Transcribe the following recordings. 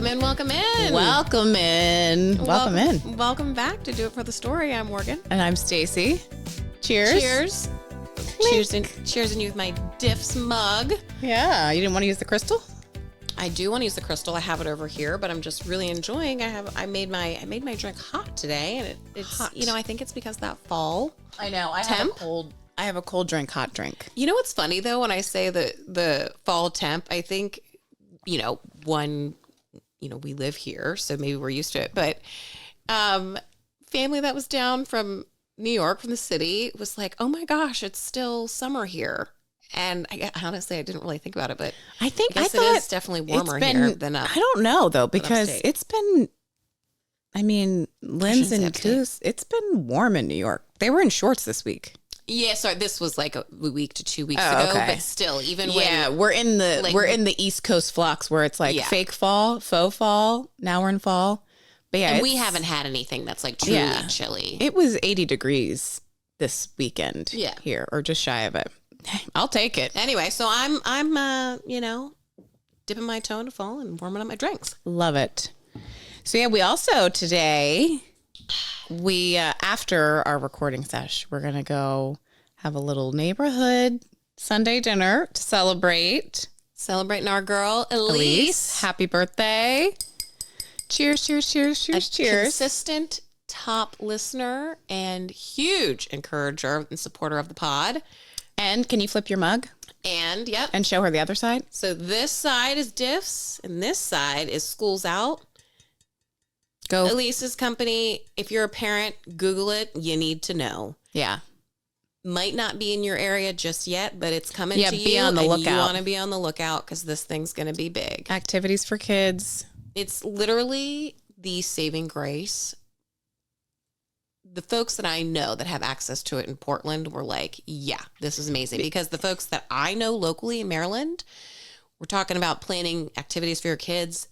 in, welcome in. Welcome in. Welcome in. Welcome back to Do It for the Story. I'm Morgan. And I'm Stacey. Cheers. Cheers. Cheers in you with my Diffs mug. Yeah, you didn't want to use the crystal? I do want to use the crystal. I have it over here, but I'm just really enjoying. I made my drink hot today, and it's hot. You know, I think it's because that fall. I know. I have a cold drink, hot drink. You know what's funny though, when I say the fall temp, I think, we live here, so maybe we're used to it, but family that was down from New York, from the city, was like, oh my gosh, it's still summer here. And honestly, I didn't really think about it, but I thought it is definitely warmer here than up. I don't know though, because it's been, Linz and Coos, it's been warm in New York. They were in shorts this week. Yeah, sorry, this was like a week to 2 weeks ago, okay. But still, even when we're in the East Coast flux where it's like fake fall, faux fall. Now we're in fall, but and we haven't had anything that's like truly chilly. It was 80 degrees this weekend here, or just shy of it. I'll take it anyway. So I'm dipping my toe into fall and warming up my drinks. Love it. So yeah, we also today. We, after our recording sesh, we're going to go have a little neighborhood Sunday dinner to celebrating our girl, Elise. Happy birthday. Cheers, cheers, cheers, cheers, cheers. Consistent top listener and huge encourager and supporter of the pod. And can you flip your mug? And, yep. And show her the other side? So this side is Diffs, and this side is School's Out. Go. Elise's company. If you're a parent, Google it. You need to know. Yeah. Might not be in your area just yet, but it's coming to you. Be on the lookout. You want to be on the lookout because this thing's going to be big. Activities for kids. It's literally the saving grace. The folks that I know that have access to it in Portland were like, yeah, this is amazing. Because the folks that I know locally in Maryland, we're talking about planning activities for your kids.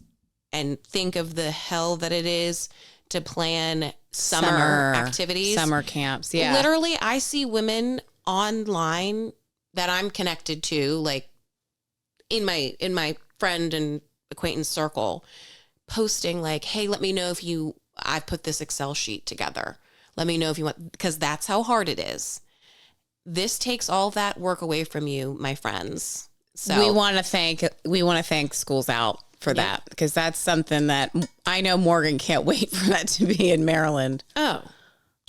And think of the hell that it is to plan summer activities. Summer camps, yeah. Literally, I see women online that I'm connected to, like in my friend and acquaintance circle, posting like, hey, let me know if I put this Excel sheet together. Let me know if you want, because that's how hard it is. This takes all that work away from you, my friends. So we want to thank School's Out for that, because that's something that I know Morgan can't wait for that to be in Maryland. Oh,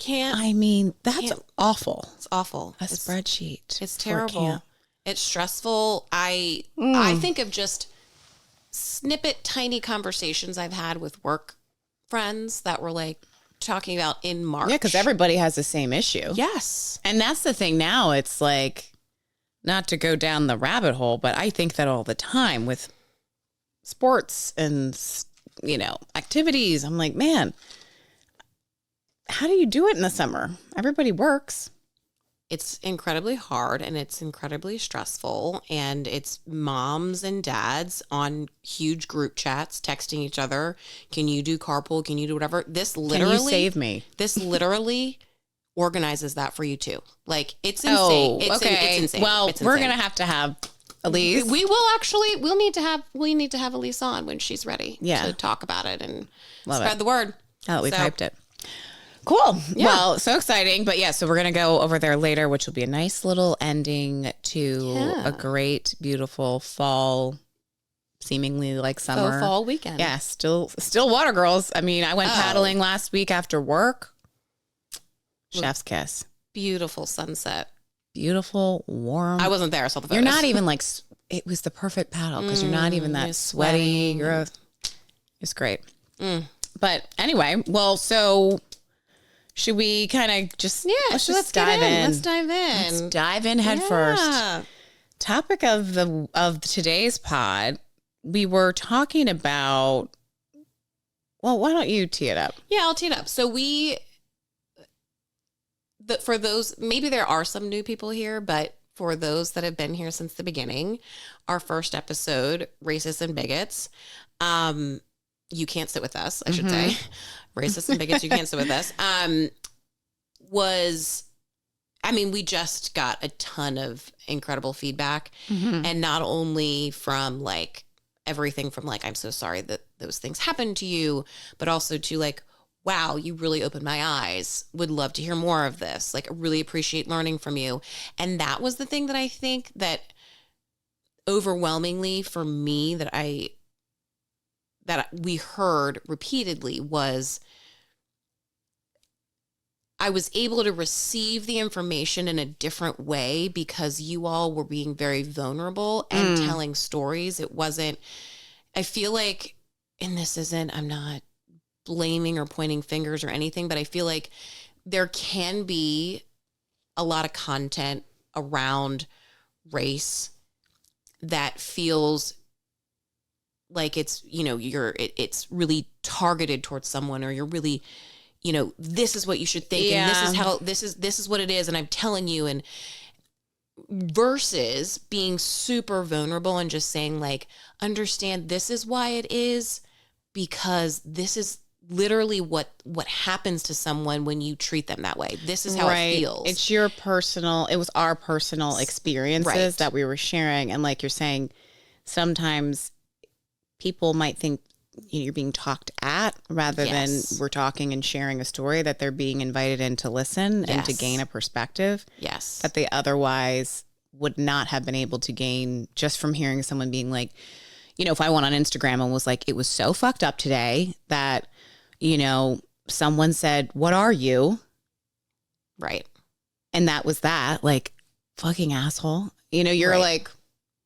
that's awful. It's awful. A spreadsheet. It's terrible. It's stressful. I think of just snippet tiny conversations I've had with work friends that were like talking about in March. Yeah, because everybody has the same issue. Yes. And that's the thing now. It's like, not to go down the rabbit hole, but I think that all the time with sports and, activities. I'm like, man, how do you do it in the summer? Everybody works. It's incredibly hard and it's incredibly stressful, and it's moms and dads on huge group chats texting each other. Can you do carpool? Can you do whatever? Can you save me? This literally organizes that for you too. Like, it's insane. Okay. It's insane. Well, we're going to have Elise. We'll need to have Elise on when she's ready to talk about it and spread the word. Oh, we've hyped it. Cool. Yeah. Well, so exciting. But so we're going to go over there later, which will be a nice little ending to a great, beautiful fall, seemingly like summer. Fall weekend. Yeah. Still water girls. I went paddling last week after work. Chef's kiss. Beautiful sunset. Beautiful, warm. I wasn't there, so the photos. You're not even like, it was the perfect paddle because you're not even that sweaty. It's great. But anyway, well, so should we kind of just, let's dive in. Let's dive in. Let's dive in head first. Topic of today's pod, we were talking about, well, why don't you tee it up? Yeah, I'll tee it up. So for those, maybe there are some new people here, but for those that have been here since the beginning, our first episode, Racists and Bigots, you can't sit with us, I should say. Racists and Bigots, you can't sit with us. We just got a ton of incredible feedback, and not only from like everything from like, I'm so sorry that those things happened to you, but also to like, wow, you really opened my eyes. Would love to hear more of this. Like, I really appreciate learning from you. And that was the thing that I think that overwhelmingly for me that we heard repeatedly was I was able to receive the information in a different way because you all were being very vulnerable and telling stories. It wasn't, I feel like, and this isn't, I'm not blaming or pointing fingers or anything, but I feel like there can be a lot of content around race that feels like it's, you know, it's really targeted towards someone, or you're really, you know, this is what you should think. And this is how, this is what it is. And I'm telling you, and versus being super vulnerable and just saying like, understand this is why it is, because this is literally what happens to someone when you treat them that way. This is how it feels. It's it was our personal experiences that we were sharing. And like you're saying, sometimes people might think you're being talked at rather than we're talking and sharing a story, that they're being invited in to listen and to gain a perspective that they otherwise would not have been able to gain just from hearing someone being like, you know, if I went on Instagram and was like, it was so fucked up today that, you know, someone said, what are you? Right. And that was that, like, fucking asshole. You know, you're like,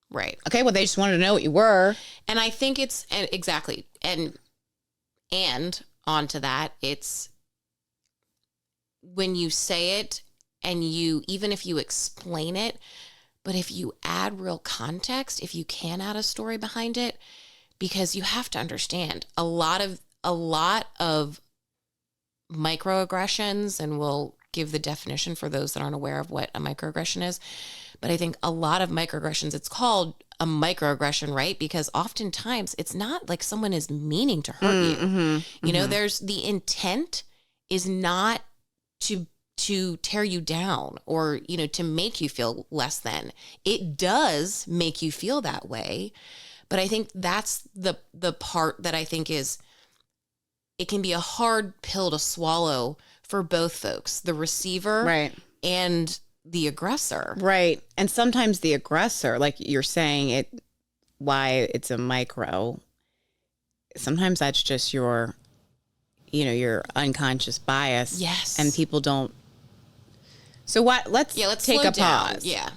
right. Okay, well, they just wanted to know what you were. And I think it's exactly. And onto that, it's when you say it and you, even if you explain it, but if you add real context, if you can add a story behind it, because you have to understand a lot of microaggressions, and we'll give the definition for those that aren't aware of what a microaggression is. But I think a lot of microaggressions, it's called a microaggression, right? Because oftentimes it's not like someone is meaning to hurt you. You know, there's the intent is not to tear you down or, you know, to make you feel less than. It does make you feel that way. But I think that's the part that I think is, it can be a hard pill to swallow for both folks, the receiver and the aggressor. Right. And sometimes the aggressor, like you're saying, why it's a micro, sometimes that's just your, you know, your unconscious bias. Yes. And people don't. So let's take a pause. Yeah.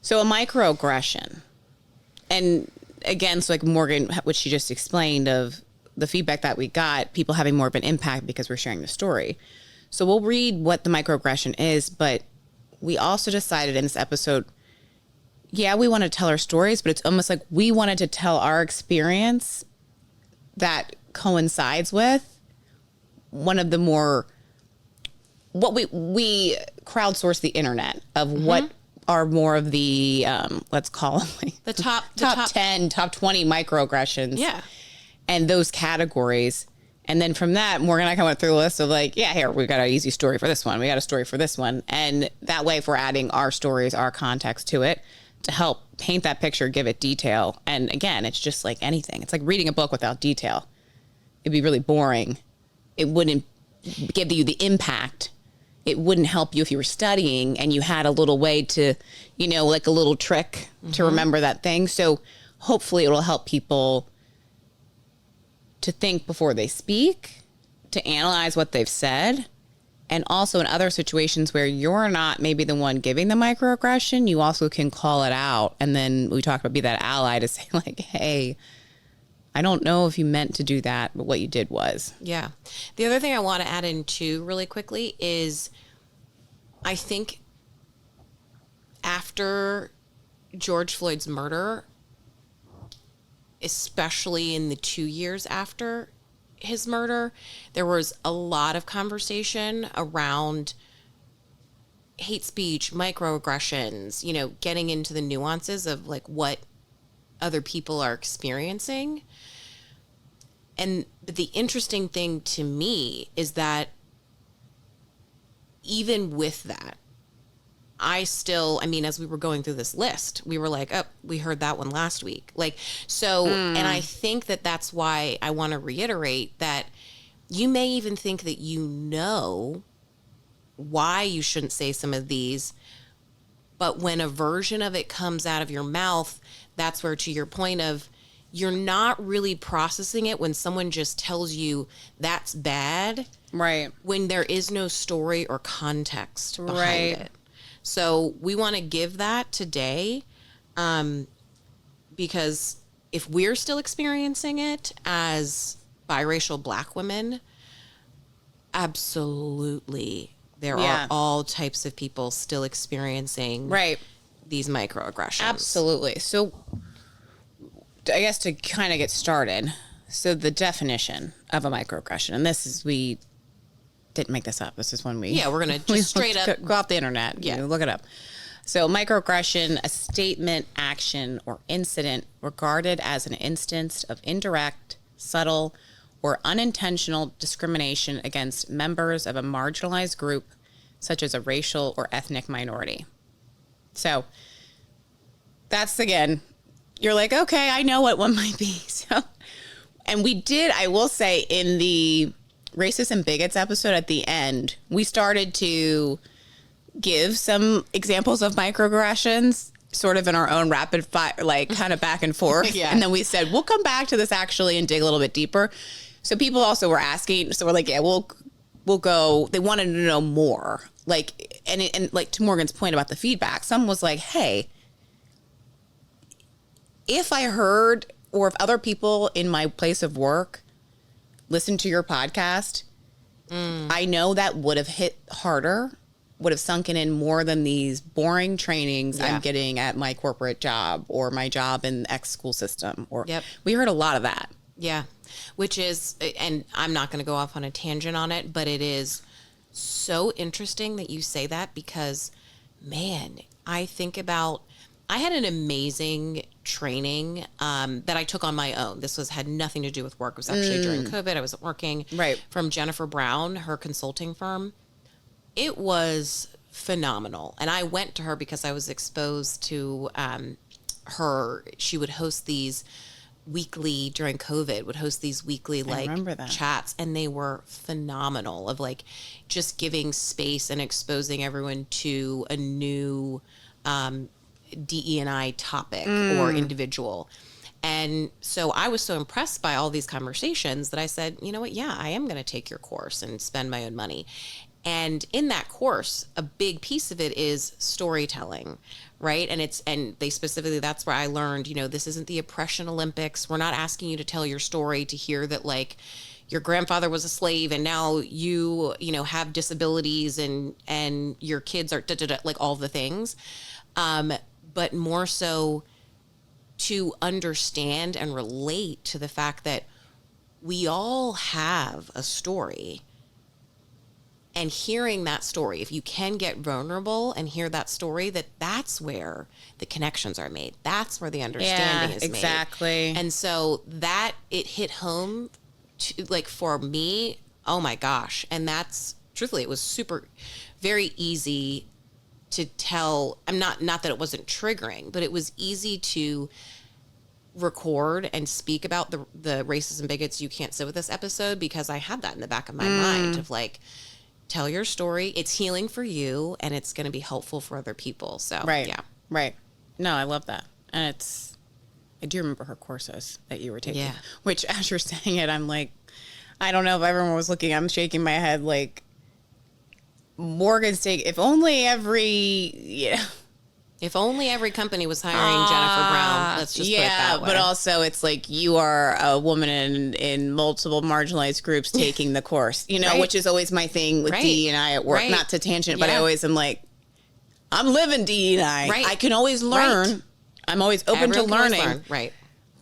So a microaggression, and again, so like Morgan, what she just explained of the feedback that we got, people having more of an impact because we're sharing the story. So we'll read what the microaggression is, but we also decided in this episode, we want to tell our stories, but it's almost like we wanted to tell our experience that coincides with one of the more, what we crowdsource the internet of what are more of the, let's call them like the top 10, top 20 microaggressions. Yeah. And those categories. And then from that, Morgan and I kind of went through a list of like, here, we got an easy story for this one. We got a story for this one. And that way, if we're adding our stories, our context to it to help paint that picture, give it detail. And again, it's just like anything. It's like reading a book without detail. It'd be really boring. It wouldn't give you the impact. It wouldn't help you if you were studying and you had a little way to, you know, like a little trick to remember that thing. So hopefully it'll help people to think before they speak, to analyze what they've said. And also in other situations where you're not maybe the one giving the microaggression, you also can call it out. And then we talk about be that ally to say like, hey, I don't know if you meant to do that, but what you did was. Yeah. The other thing I want to add in too really quickly is I think after George Floyd's murder, especially in the 2 years after his murder, there was a lot of conversation around hate speech, microaggressions, you know, getting into the nuances of like what other people are experiencing. And the interesting thing to me is that even with that, I still, I mean, as we were going through this list, we were like, oh, we heard that one last week. Like, so, and I think that that's why I want to reiterate that you may even think that you know why you shouldn't say some of these, but when a version of it comes out of your mouth, that's where, to your point of, you're not really processing it when someone just tells you that's bad. Right. When there is no story or context behind Right. it. So we want to give that today, because if we're still experiencing it as biracial Black women, absolutely there are all types of people still experiencing these microaggressions. Absolutely. So I guess to kind of get started, so the definition of a microaggression, and this is, we didn't make this up. This is when we're going to just straight up go off the internet. Yeah. Look it up. So microaggression, a statement, action, or incident regarded as an instance of indirect, subtle, or unintentional discrimination against members of a marginalized group, such as a racial or ethnic minority. So that's, again, you're like, okay, I know what one might be. So, and we did, I will say, in the Racist and Bigots episode at the end, we started to give some examples of microaggressions sort of in our own rapid fire, like kind of back and forth. And then we said, we'll come back to this actually and dig a little bit deeper. So people also were asking, so we're like, yeah, we'll go, they wanted to know more. Like, and like to Morgan's point about the feedback, someone was like, hey, if I heard, or if other people in my place of work listen to your podcast, I know that would have hit harder, would have sunken in more than these boring trainings I'm getting at my corporate job or my job in X school system. Or we heard a lot of that. Yeah. Which is, and I'm not going to go off on a tangent on it, but it is so interesting that you say that, because, man, I think about, I had an amazing training that I took on my own. This had nothing to do with work. It was actually during COVID. I wasn't working. From Jennifer Brown, her consulting firm. It was phenomenal. And I went to her because I was exposed to her. She would host these weekly, during COVID, would host these weekly chats, and they were phenomenal, of like just giving space and exposing everyone to a new DE&I topic or individual. And so I was so impressed by all these conversations that I said, you know what? Yeah, I am going to take your course and spend my own money. And in that course, a big piece of it is storytelling, right? And they specifically, that's where I learned, you know, this isn't the oppression Olympics. We're not asking you to tell your story to hear that, like, your grandfather was a slave and now you know, have disabilities and your kids are like all the things. But more so to understand and relate to the fact that we all have a story. And hearing that story, if you can get vulnerable and hear that story, that's where the connections are made. That's where the understanding is made. Exactly. And so that, it hit home, like, for me, oh my gosh. And that's, truthfully, it was very easy to tell. I'm not that it wasn't triggering, but it was easy to record and speak about the racists and bigots you can't sit with this episode, because I had that in the back of my mind of like, tell your story. It's healing for you, and it's going to be helpful for other people. So, Right. No, I love that. And I do remember her courses that you were taking, which, as you're saying it, I'm like, I don't know if everyone was looking, I'm shaking my head like, Morgan's taking, if only every company was hiring Jennifer Brown. Let's just put it that way. But also it's like, you are a woman in multiple marginalized groups taking the course, you know, which is always my thing with DE&I at work. Not to tangent, but I always am like, I'm living DE&I. I can always learn. I'm always open to learning.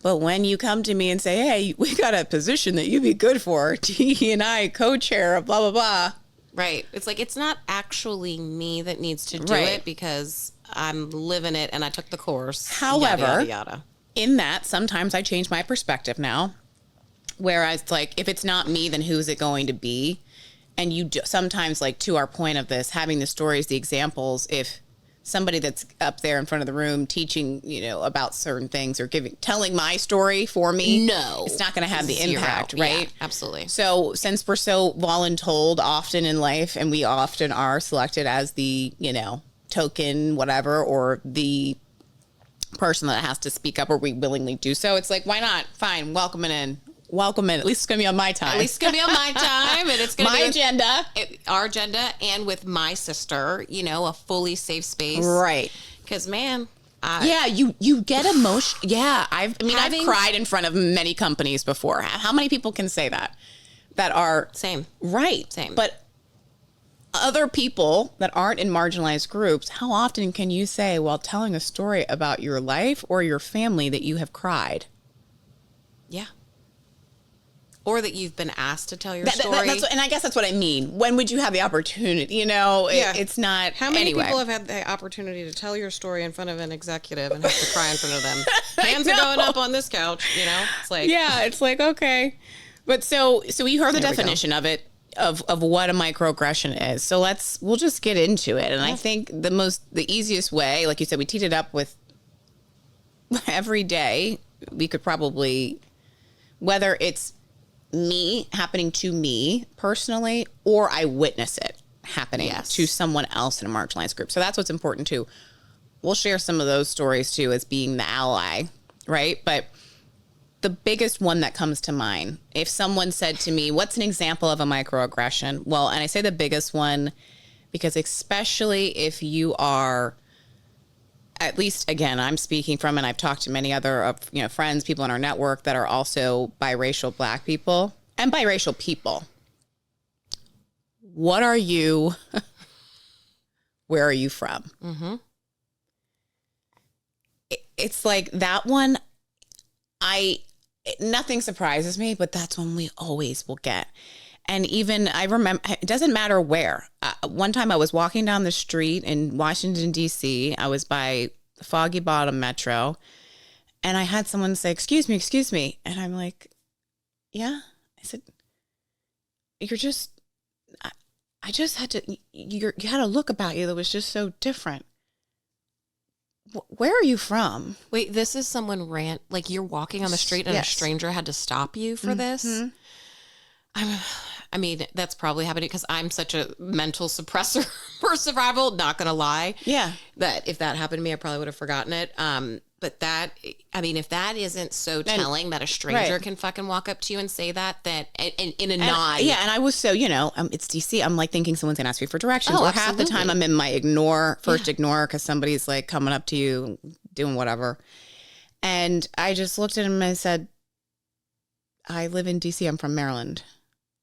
But when you come to me and say, hey, we got a position that you'd be good for, DE&I co-chair of blah, blah, blah. Right. It's like, it's not actually me that needs to do it, because I'm living it and I took the course. However, yada, yada, yada. In that, sometimes I change my perspective now. Whereas, like, if it's not me, then who's it going to be? And sometimes, like, to our point of this, having the stories, the examples, if somebody that's up there in front of the room teaching, about certain things or telling my story for me. No. It's not going to have the Zero. impact, right? Yeah, absolutely. So since we're so voluntold often in life, and we often are selected as the, token, whatever, or the person that has to speak up, or we willingly do so, it's like, why not? Fine, welcome in. At least it's going to be on my time. At least it's going to be on my time, and it's going to be agenda. Our agenda, and with my sister, a fully safe space. Right. Because, man, you get emotion. Yeah, I've cried in front of many companies before. How many people can say that are same? Right, same. But other people that aren't in marginalized groups, how often can you say, while telling a story about your life or your family, that you have cried? Yeah. Or that you've been asked to tell your story. And I guess that's what I mean. When would you have the opportunity? It's not. How many people have had the opportunity to tell your story in front of an executive and have to cry in front of them? Hands are going up on this couch. It's like, yeah, it's like, okay. But so you heard the definition of it, of what a microaggression is. So we'll just get into it. And I think the easiest way, like you said, we teed it up with every day. We could probably, whether it's happening to me personally, or I witness it happening to someone else in a marginalized group. So that's what's important too. We'll share some of those stories too, as being the ally, right? But the biggest one that comes to mind, if someone said to me, what's an example of a microaggression? Well, and I say the biggest one because especially if you are, at least, again, I'm speaking from, and I've talked to many other friends, people in our network that are also biracial Black people and biracial people. What are you? Where are you from? Mm-hmm. It's like that one. Nothing surprises me, but that's one we always will get. And even I remember, it doesn't matter where. One time I was walking down the street in Washington, D.C. I was by the Foggy Bottom Metro, and I had someone say, excuse me. And I'm like, yeah. I said, I just had to, you had a look about you that was just so different. Where are you from? Wait, this is someone like you're walking on the street and a stranger had to stop you for this? I mean, that's probably happening because I'm such a mental suppressor for survival, not going to lie. Yeah. That if that happened to me, I probably would have forgotten it. But if that isn't so telling that a stranger can fucking walk up to you and say that in a nod. Yeah. And I was so, it's DC. I'm like thinking someone's going to ask me for directions. Or half the time I'm in my ignore because somebody's like coming up to you doing whatever. And I just looked at him and I said, I live in DC. I'm from Maryland.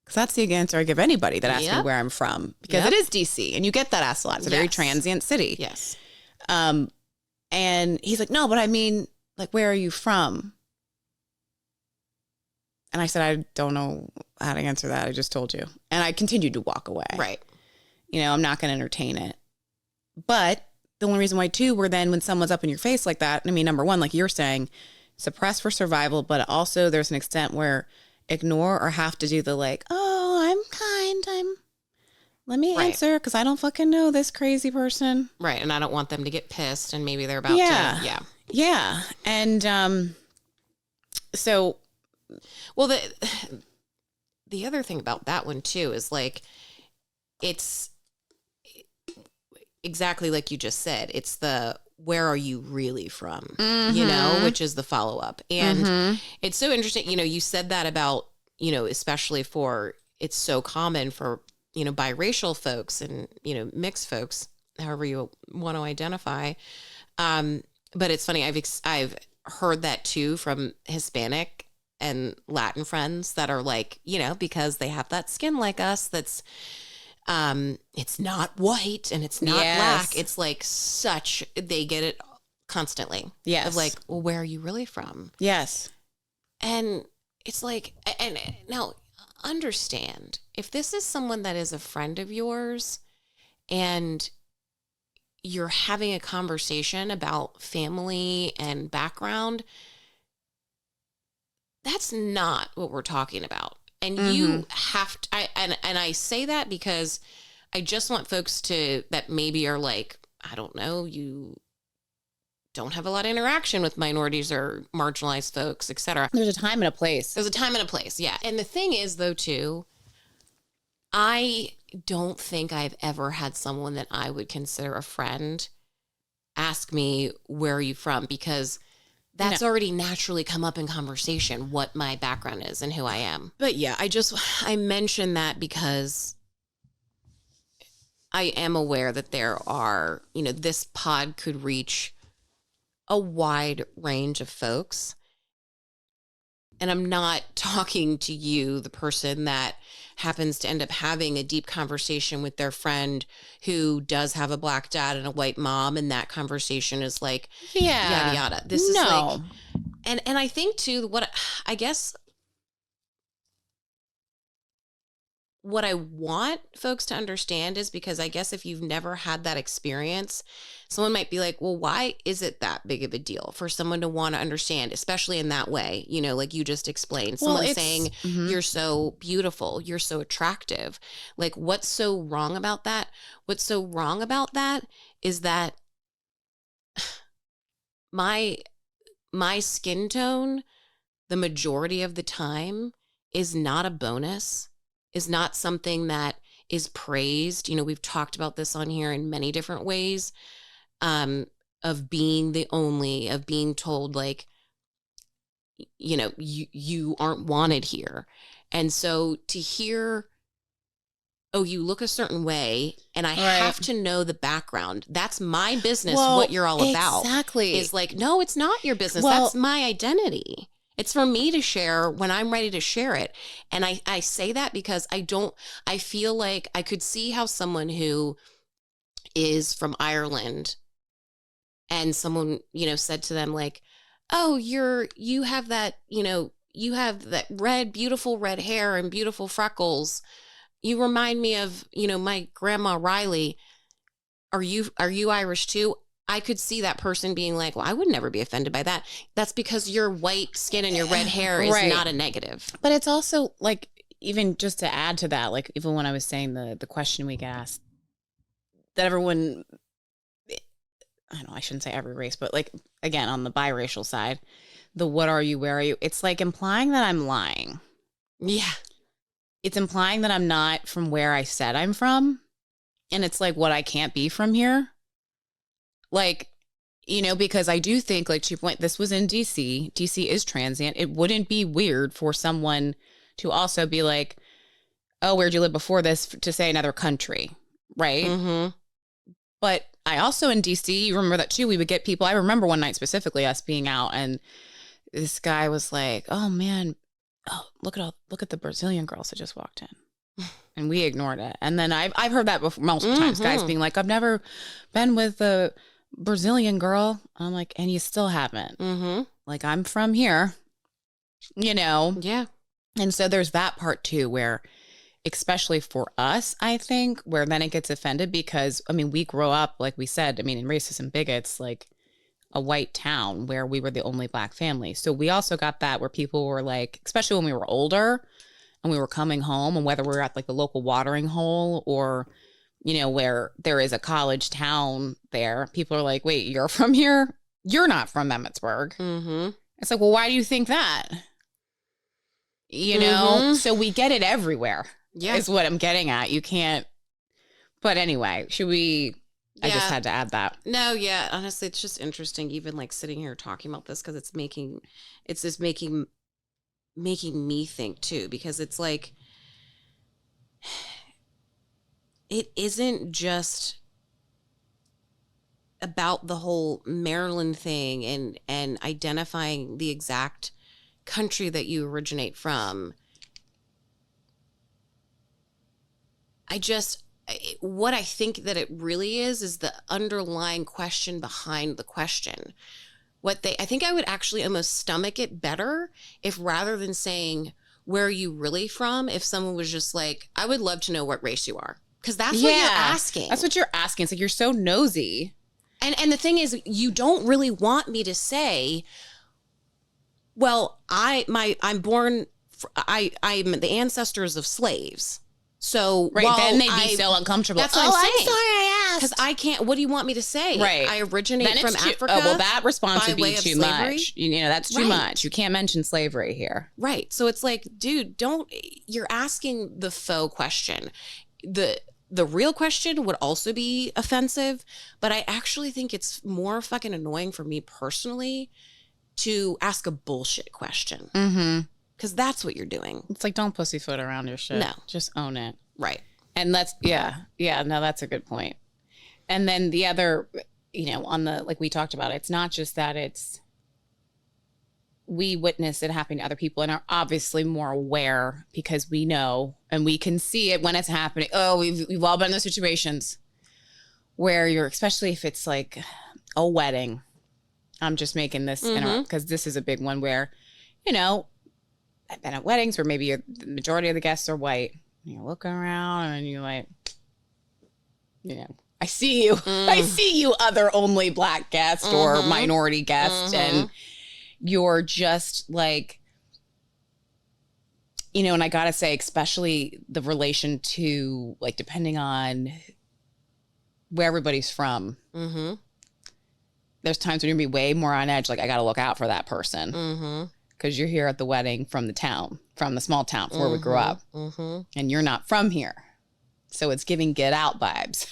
Because that's the answer I give anybody that asks me where I'm from. Because it is DC. And you get that asked a lot. It's a very transient city. Yes. And he's like, no, but I mean, like, where are you from? And I said, I don't know how to answer that. I just told you. And I continued to walk away. Right. I'm not going to entertain it. But the only reason why, too, were then when someone's up in your face like that, I mean, number one, like you're saying, suppress for survival, but also there's an extent where ignore or have to do the like, oh, I'm kind, let me answer because I don't fucking know this crazy person. Right. And I don't want them to get pissed and maybe they're about to. Yeah. Yeah. And so. Well, the other thing about that one, too, is like it's exactly like you just said. It's the where are you really from, which is the follow up. And it's so interesting. You said that about, especially for it's so common for biracial folks and, mixed folks, however you want to identify. But it's funny. I've heard that too from Hispanic and Latin friends that are like, because they have that skin like us. That's, it's not white and it's not black. It's like they get it constantly. Yes. Of like, well, where are you really from? Yes. And it's like, and now understand if this is someone that is a friend of yours and you're having a conversation about family and background, that's not what we're talking about. And you have to, and I say that because I just want folks that maybe are like, I don't know, you don't have a lot of interaction with minorities or marginalized folks, etc. There's a time and a place. There's a time and a place, yeah. And the thing is, though, too, I don't think I've ever had someone that I would consider a friend ask me, where are you from? Because that's already naturally come up in conversation, what my background is and who I am. But yeah, I mention that because I am aware that there are, this pod could reach a wide range of folks. And I'm not talking to you, the person that happens to end up having a deep conversation with their friend who does have a black dad and a white mom. And that conversation is like, yada, yada. This is like, and I think too, what I want folks to understand is, because I guess if you've never had that experience, someone might be like, well, why is it that big of a deal for someone to want to understand, especially in that way, like you just explained, someone saying, you're so beautiful, you're so attractive. Like, what's so wrong about that? What's so wrong about that is that my skin tone, the majority of the time, is not a bonus, is not something that is praised. We've talked about this on here in many different ways, of being of being told like, you aren't wanted here. And so to hear, oh, you look a certain way and I have to know the background. That's my business. What you're all about. Exactly. Is like, no, it's not your business. That's my identity. It's for me to share when I'm ready to share it. And I say that because I feel like I could see how someone who is from Ireland and someone, said to them like, oh, you have that beautiful red hair and beautiful freckles. You remind me of, my grandma Riley. Are you Irish too? I could see that person being like, well, I would never be offended by that. That's because your white skin and your red hair is not a negative. But it's also like, even just to add to that, like even when I was saying the question we get asked, that everyone, I don't know, I shouldn't say every race, but like, again, on the biracial side, the what are you, where are you? It's like implying that I'm lying. Yeah. It's implying that I'm not from where I said I'm from. And it's like, what, I can't be from here? Like, because I do think, like, to your point, this was in DC. DC is transient. It wouldn't be weird for someone to also be like, oh, where'd you live before this, to say another country, right? Mm-hmm. But I also, in DC, you remember that too, we would get people. I remember one night specifically us being out and this guy was like, oh man, look at the Brazilian girls that just walked in. And we ignored it. And then I've heard that before, multiple times, guys being like, I've never been with a Brazilian girl. I'm like, and you still haven't. Mm-hmm. Like, I'm from here, Yeah. And so there's that part too, where, especially for us, I think, where then it gets offended because, I mean, we grow up, like we said, I mean, in Racist and Bigots, like a white town where we were the only black family. So we also got that where people were like, especially when we were older and we were coming home, and whether we were at like the local watering hole or, where there is a college town there, people are like, wait, you're from here? You're not from Emmitsburg. Mm-hmm. It's like, well, why do you think that? So we get it everywhere. Yeah. Is what I'm getting at. You can't. But anyway, should we? Yeah. I just had to add that. No, yeah. Honestly, it's just interesting, even like sitting here talking about this, because it's just making me think too, because it's like, it isn't just about the whole Maryland thing and identifying the exact country that you originate from. What I think that it really is the underlying question behind the question. I think I would actually almost stomach it better if, rather than saying, where are you really from? If someone was just like, I would love to know what race you are. Because that's what you're asking. That's what you're asking. It's like, you're so nosy. And the thing is, you don't really want me to say, well, I'm the ancestors of slaves. So Right. Then they'd be so uncomfortable. That's what I'm saying. I'm sorry I asked. Because I can't, what do you want me to say? Right. I originate Then from it's too, Africa. oh, well, that response by would way be of too slavery. much. You know, that's too Right. much. You can't mention slavery here. Right. So it's like, dude, you're asking the faux question. The real question would also be offensive, but I actually think it's more fucking annoying for me personally to ask a bullshit question. Mm-hmm. Because that's what you're doing. It's like, don't pussyfoot around your shit. No. Just own it. Right. And no, that's a good point. And then the other, on the, like we talked about, it's not just that we witness it happening to other people and are obviously more aware because we know and we can see it when it's happening. Oh, we've all been in those situations where especially if it's like a wedding. I'm just making this because this is a big one where, I've been at weddings where maybe the majority of the guests are white. You're looking around and you're like, I see you. I see you, other only Black guest or minority guest. And you're just like, and I got to say, especially the relation to like, depending on where everybody's from, there's times when you're going to be way more on edge. Like, I got to look out for that person. Because you're here at the wedding from the small town where we grew up. And you're not from here. So it's giving get out vibes.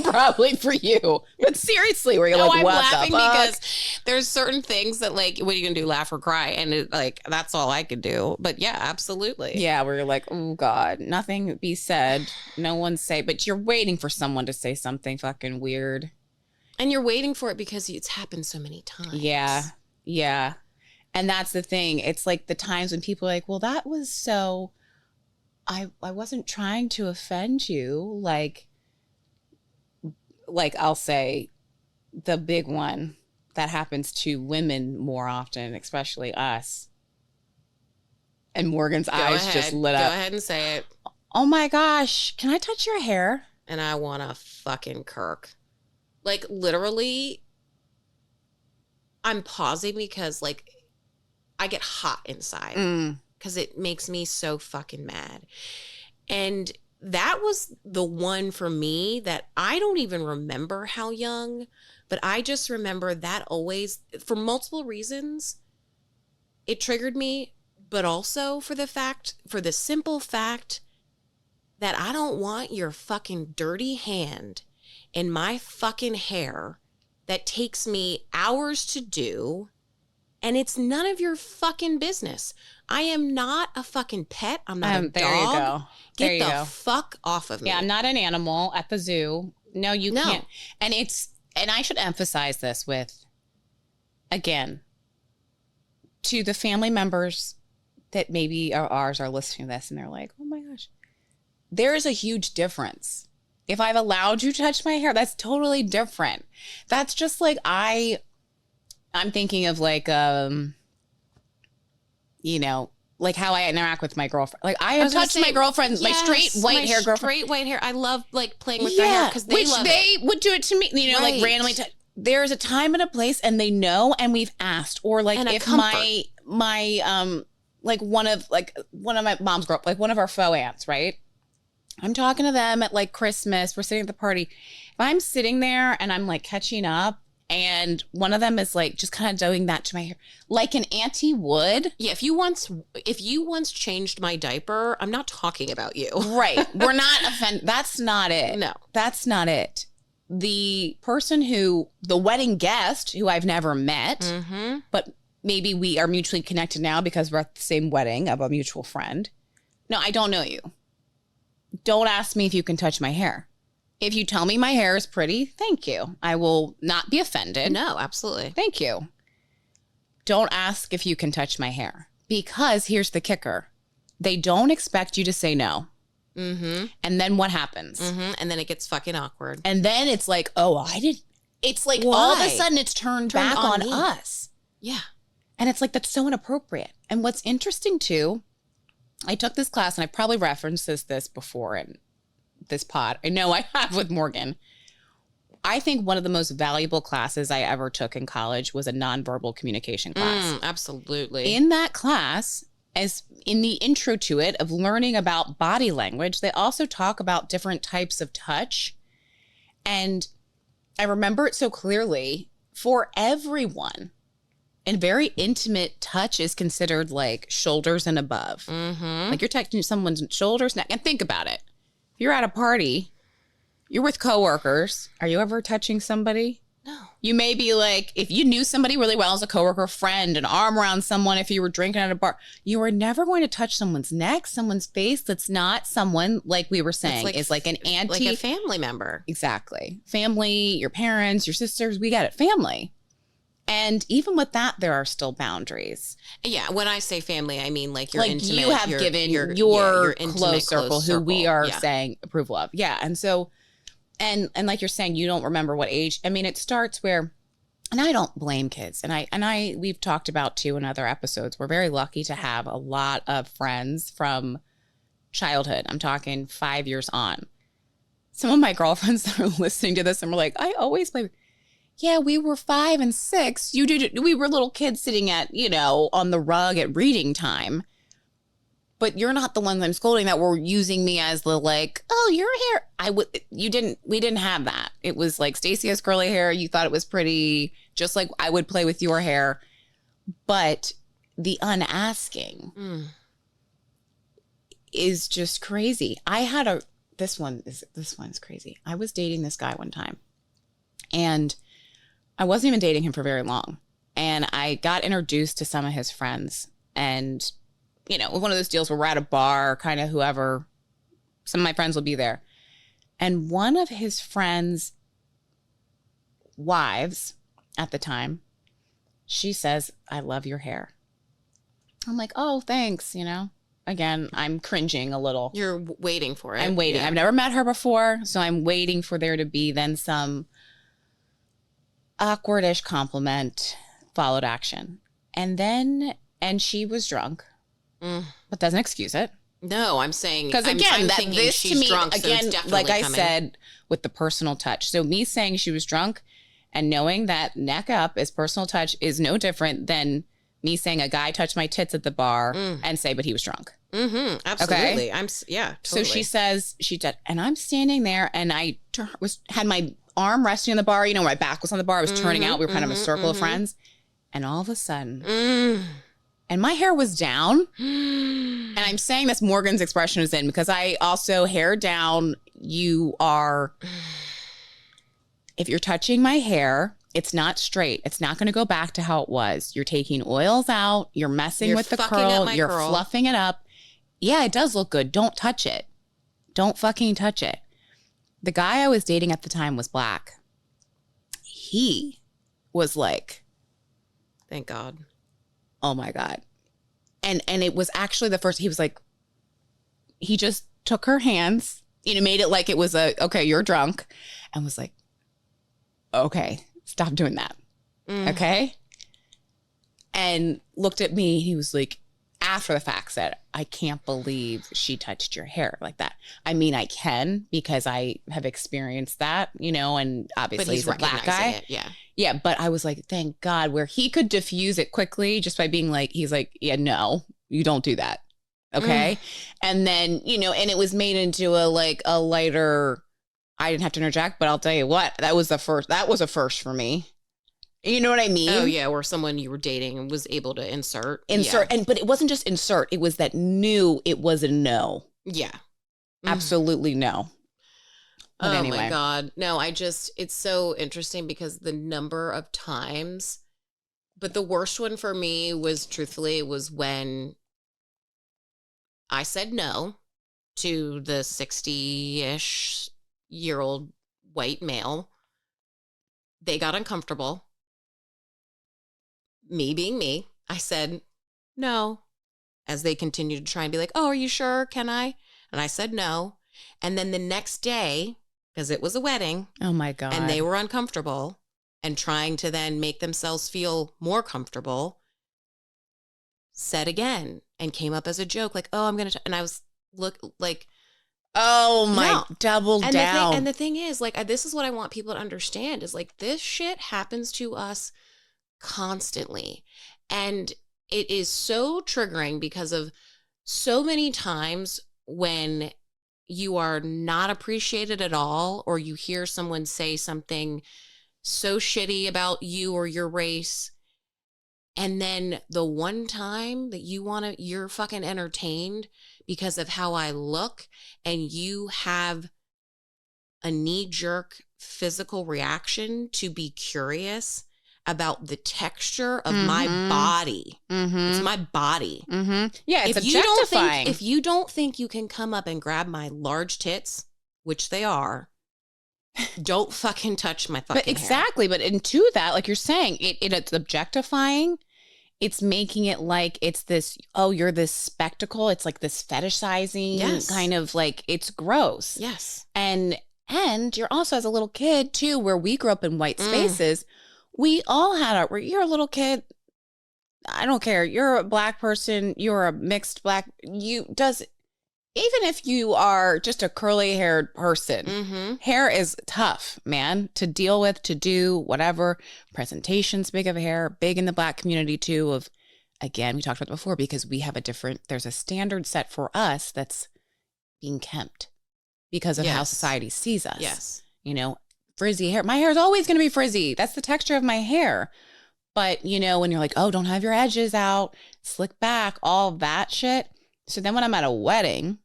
Probably for you. But seriously, where you're like, I'm what laughing the fuck? because there's certain things that like, what are you going to do, laugh or cry? And that's all I could do. But yeah, absolutely. Yeah, where you're like, oh God, nothing be said. No one say, but you're waiting for someone to say something fucking weird. And you're waiting for it because it's happened so many times. Yeah. And that's the thing. It's like the times when people are like, well, that was so, I wasn't trying to offend you. Like I'll say the big one that happens to women more often, especially us. And Morgan's eyes just lit up. Go ahead and say it. Oh my gosh. Can I touch your hair? And I want a fucking Kirk. Like literally, I'm pausing because like, I get hot inside because it makes me so fucking mad. And that was the one for me that I don't even remember how young, but I just remember that always, for multiple reasons, it triggered me, but also for the simple fact that I don't want your fucking dirty hand in my fucking hair that takes me hours to do. And it's none of your fucking business. I am not a fucking pet. I'm not a dog. There you go. Get the fuck off of me. Yeah, I'm not an animal at the zoo. No, you can't. And I should emphasize this with, again, to the family members that maybe are ours are listening to this and they're like, oh my gosh, there is a huge difference. If I've allowed you to touch my hair, that's totally different. That's just like I'm thinking of like, like how I interact with my girlfriend. Like I have touched my girlfriend, my straight white hair girlfriend. Straight white hair. I love like playing with their hair because they love they would do it to me. Right. Like randomly. There's a time and a place, and they know, and we've asked. Or like and if my like one of my mom's like one of our faux aunts, right? I'm talking to them at like Christmas. We're sitting at the party. If I'm sitting there and I'm like catching up, and one of them is like just kind of doing that to my hair, like an auntie would. Yeah, if you once changed my diaper, I'm not talking about you. Right. We're not offended. That's not it. No. That's not it. The person the wedding guest who I've never met, but maybe we are mutually connected now because we're at the same wedding of a mutual friend. No, I don't know you. Don't ask me if you can touch my hair. If you tell me my hair is pretty, thank you. I will not be offended. No, absolutely. Thank you. Don't ask if you can touch my hair. Because here's the kicker. They don't expect you to say no. And then what happens? And then it gets fucking awkward. And then it's like, oh, I didn't. It's like all of a sudden it's turned back on us. Yeah. And it's like, that's so inappropriate. And what's interesting too, I took this class and I probably referenced this before in this pod. I know I have with Morgan. I think one of the most valuable classes I ever took in college was a nonverbal communication class. Absolutely. In that class, as in the intro to it of learning about body language, they also talk about different types of touch. And I remember it so clearly. For everyone, and very intimate touch is considered like shoulders and above. Mm-hmm. Like you're touching someone's shoulders, neck. And think about it. If you're at a party, you're with coworkers. Are you ever touching somebody? No. You may be like, if you knew somebody really well as a coworker, friend, an arm around someone, if you were drinking at a bar, you are never going to touch someone's neck, someone's face. That's not someone, like we were saying, is like an auntie. Like a family member. Exactly. Family, your parents, your sisters, we get it. Family. And even with that, there are still boundaries. Yeah. When I say family, I mean like your like intimate. You have given your intimate, close circle who we are yeah. saying approval of. Yeah. And so, and like you're saying, you don't remember what age. I mean, it starts where, and I don't blame kids. And we've talked about too in other episodes, we're very lucky to have a lot of friends from childhood. I'm talking 5 years on. Some of my girlfriends that are listening to this and were like, I always play. Yeah, we were 5 and 6. You did. We were little kids sitting at, on the rug at reading time. But you're not the ones I'm scolding that were using me as the like, oh, your hair. We didn't have that. It was like Stacey has curly hair. You thought it was pretty, just like I would play with your hair. But the unasking is just crazy. This one's crazy. I was dating this guy one time and I wasn't even dating him for very long. And I got introduced to some of his friends and, one of those deals where we're at a bar, kind of whoever, some of my friends will be there. And one of his friends' wives at the time, she says, I love your hair. I'm like, oh, thanks. Again, I'm cringing a little. You're waiting for it. I'm waiting. Yeah. I've never met her before. So I'm waiting for there to be then some awkward-ish compliment followed action. And she was drunk. But doesn't excuse it. No, I'm saying because again, this she's to me drunk, again, so like I coming. said, with the personal touch. So me saying she was drunk and knowing that neck up is personal touch is no different than me saying a guy touched my tits at the bar and say, but he was drunk. Mm-hmm, absolutely. Okay? Totally. So she says she did, and I'm standing there, and I had my arm resting on the bar. My back was on the bar. I was turning out. We were kind of a circle of friends, and all of a sudden. And my hair was down. And I'm saying this, Morgan's expression is in because I also hair down. If you're touching my hair, it's not straight. It's not going to go back to how it was. You're taking oils out. You're messing with the curl. You're fluffing it up. Yeah, it does look good. Don't touch it. Don't fucking touch it. The guy I was dating at the time was black. He was like, thank God. Oh my God. And it was actually the first, he was like, he just took her hands, made it like it was okay, you're drunk. And was like, okay, stop doing that. Okay. And looked at me. He was like, after the fact said, I can't believe she touched your hair like that. I mean, I can because I have experienced that, and obviously he's a black guy. It, yeah. Yeah, but I was like, thank God, where he could diffuse it quickly just by being like, he's like, yeah, no, you don't do that. Okay. And then, and it was made into a lighter, I didn't have to interject, but I'll tell you what, that was a first for me. You know what I mean? Oh yeah. Where someone you were dating was able to insert. Yeah. But it wasn't just insert. It was that it was a no. Yeah. Absolutely no. But anyway. My God. No, it's so interesting because the number of times, but the worst one for me was when I said no to the 60-ish year old white male. They got uncomfortable. Me being me, I said no, as they continued to try and be like, oh, are you sure? Can I? And I said no. And then the next day, because it was a wedding. Oh my God. And they were uncomfortable and trying to then make themselves feel more comfortable, said again and came up as a joke, like, oh, I'm going to, and I was oh my, double down. And the thing is, this is what I want people to understand is this shit happens to us constantly. And it is so triggering because of so many times when you are not appreciated at all, or you hear someone say something so shitty about you or your race, and then the one time that you're fucking entertained because of how I look, and you have a knee-jerk physical reaction to be curious about the texture of my body. It's my body. Yeah, it's objectifying. If you don't think you can come up and grab my large tits, which they are, don't fucking touch my fucking But exactly. Hair. But into that, like you're saying, it's objectifying. It's making it like it's this, oh, you're this spectacle. It's like this fetishizing kind of like, it's gross. Yes. And you're also, as a little kid too, where we grew up in white spaces, we all had you're a little kid. I don't care. You're a black person. You're a mixed black. Even if you are just a curly haired person, hair is tough, man, to deal with, to do whatever. Presentations, big of hair, big in the black community too. Again, we talked about it before, because we have there's a standard set for us that's being kept because of how society sees us. Yes. You know, frizzy hair. My hair is always going to be frizzy. That's the texture of my hair. But, you know, when you're like, oh, don't have your edges out, slick back, all that shit. So then when I'm at a wedding,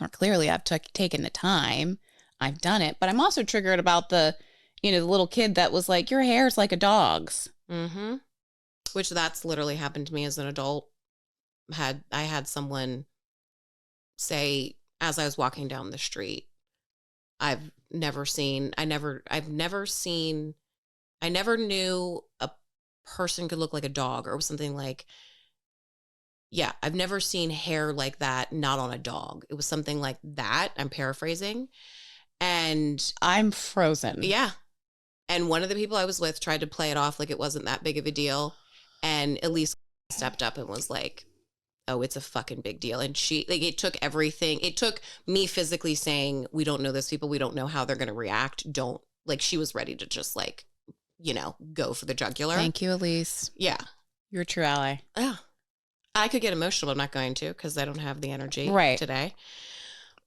or clearly I've taken the time, I've done it, but I'm also triggered about the little kid that was like, your hair's like a dog's. Which that's literally happened to me as an adult. I had someone say, as I was walking down the street, I never knew a person could look like a dog, or it was something like, I've never seen hair like that, not on a dog. It was something like that. I'm paraphrasing. And I'm frozen. Yeah. And one of the people I was with tried to play it off like it wasn't that big of a deal. And Elise stepped up and was like, oh, it's a fucking big deal. And it took everything. It took me physically saying, we don't know those people. We don't know how they're going to react. She was ready to just go for the jugular. Thank you, Elise. Yeah. You're a true ally. Yeah. I could get emotional, but I'm not going to, because I don't have the energy today.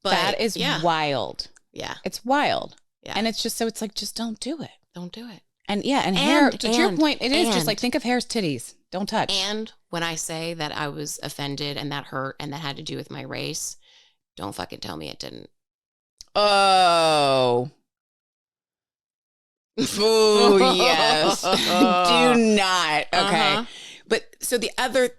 But that is wild. Yeah. It's wild. Yeah. And it's just, so it's like, just don't do it. Don't do it. And hair, to your point, it is just like, think of hair as titties. Don't touch. And when I say that I was offended and that hurt and that had to do with my race, don't fucking tell me it didn't. Oh. Oh, yes. Do not. Okay. But so the other,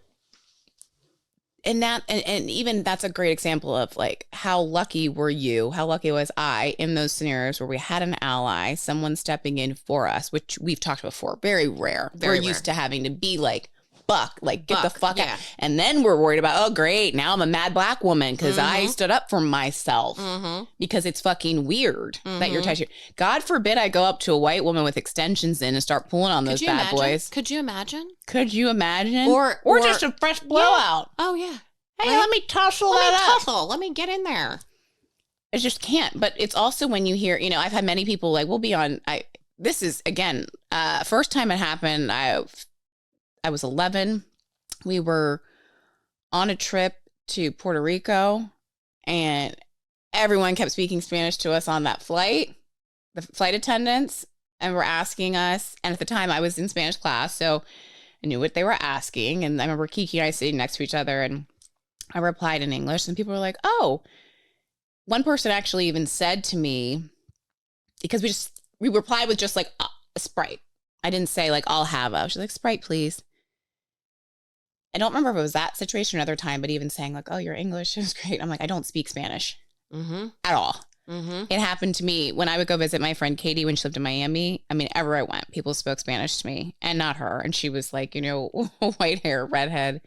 and even that's a great example of like, how lucky was I in those scenarios where we had an ally, someone stepping in for us, which we've talked before. Very rare. We're used to having to be like, buck, like get the fuck out. And then we're worried about, oh great, now I'm a mad black woman because I stood up for myself, because it's fucking weird that you're touching. God forbid I go up to a white woman with extensions in and start pulling on those bad boys. Could you imagine? Or just a fresh blowout. Yeah. Oh yeah. Hey, let me tussle that up. Let me get in there. I just can't. But it's also when you hear, I've had many people like, we'll be on, this is again, first time it happened, I was 11. We were on a trip to Puerto Rico, and everyone kept speaking Spanish to us on that flight, the flight attendants, and were asking us. And at the time I was in Spanish class, so I knew what they were asking. And I remember Kiki and I sitting next to each other, and I replied in English, and people were like, oh, one person actually even said to me, because we replied with just like a Sprite. I didn't say like, I'll have a, she's like, Sprite, please. I don't remember if it was that situation or another time, but even saying like, oh, your English is great. I'm like, I don't speak Spanish at all. It happened to me when I would go visit my friend Katie when she lived in Miami. I mean, everywhere I went, people spoke Spanish to me, and not her. And she was like, white hair, redhead.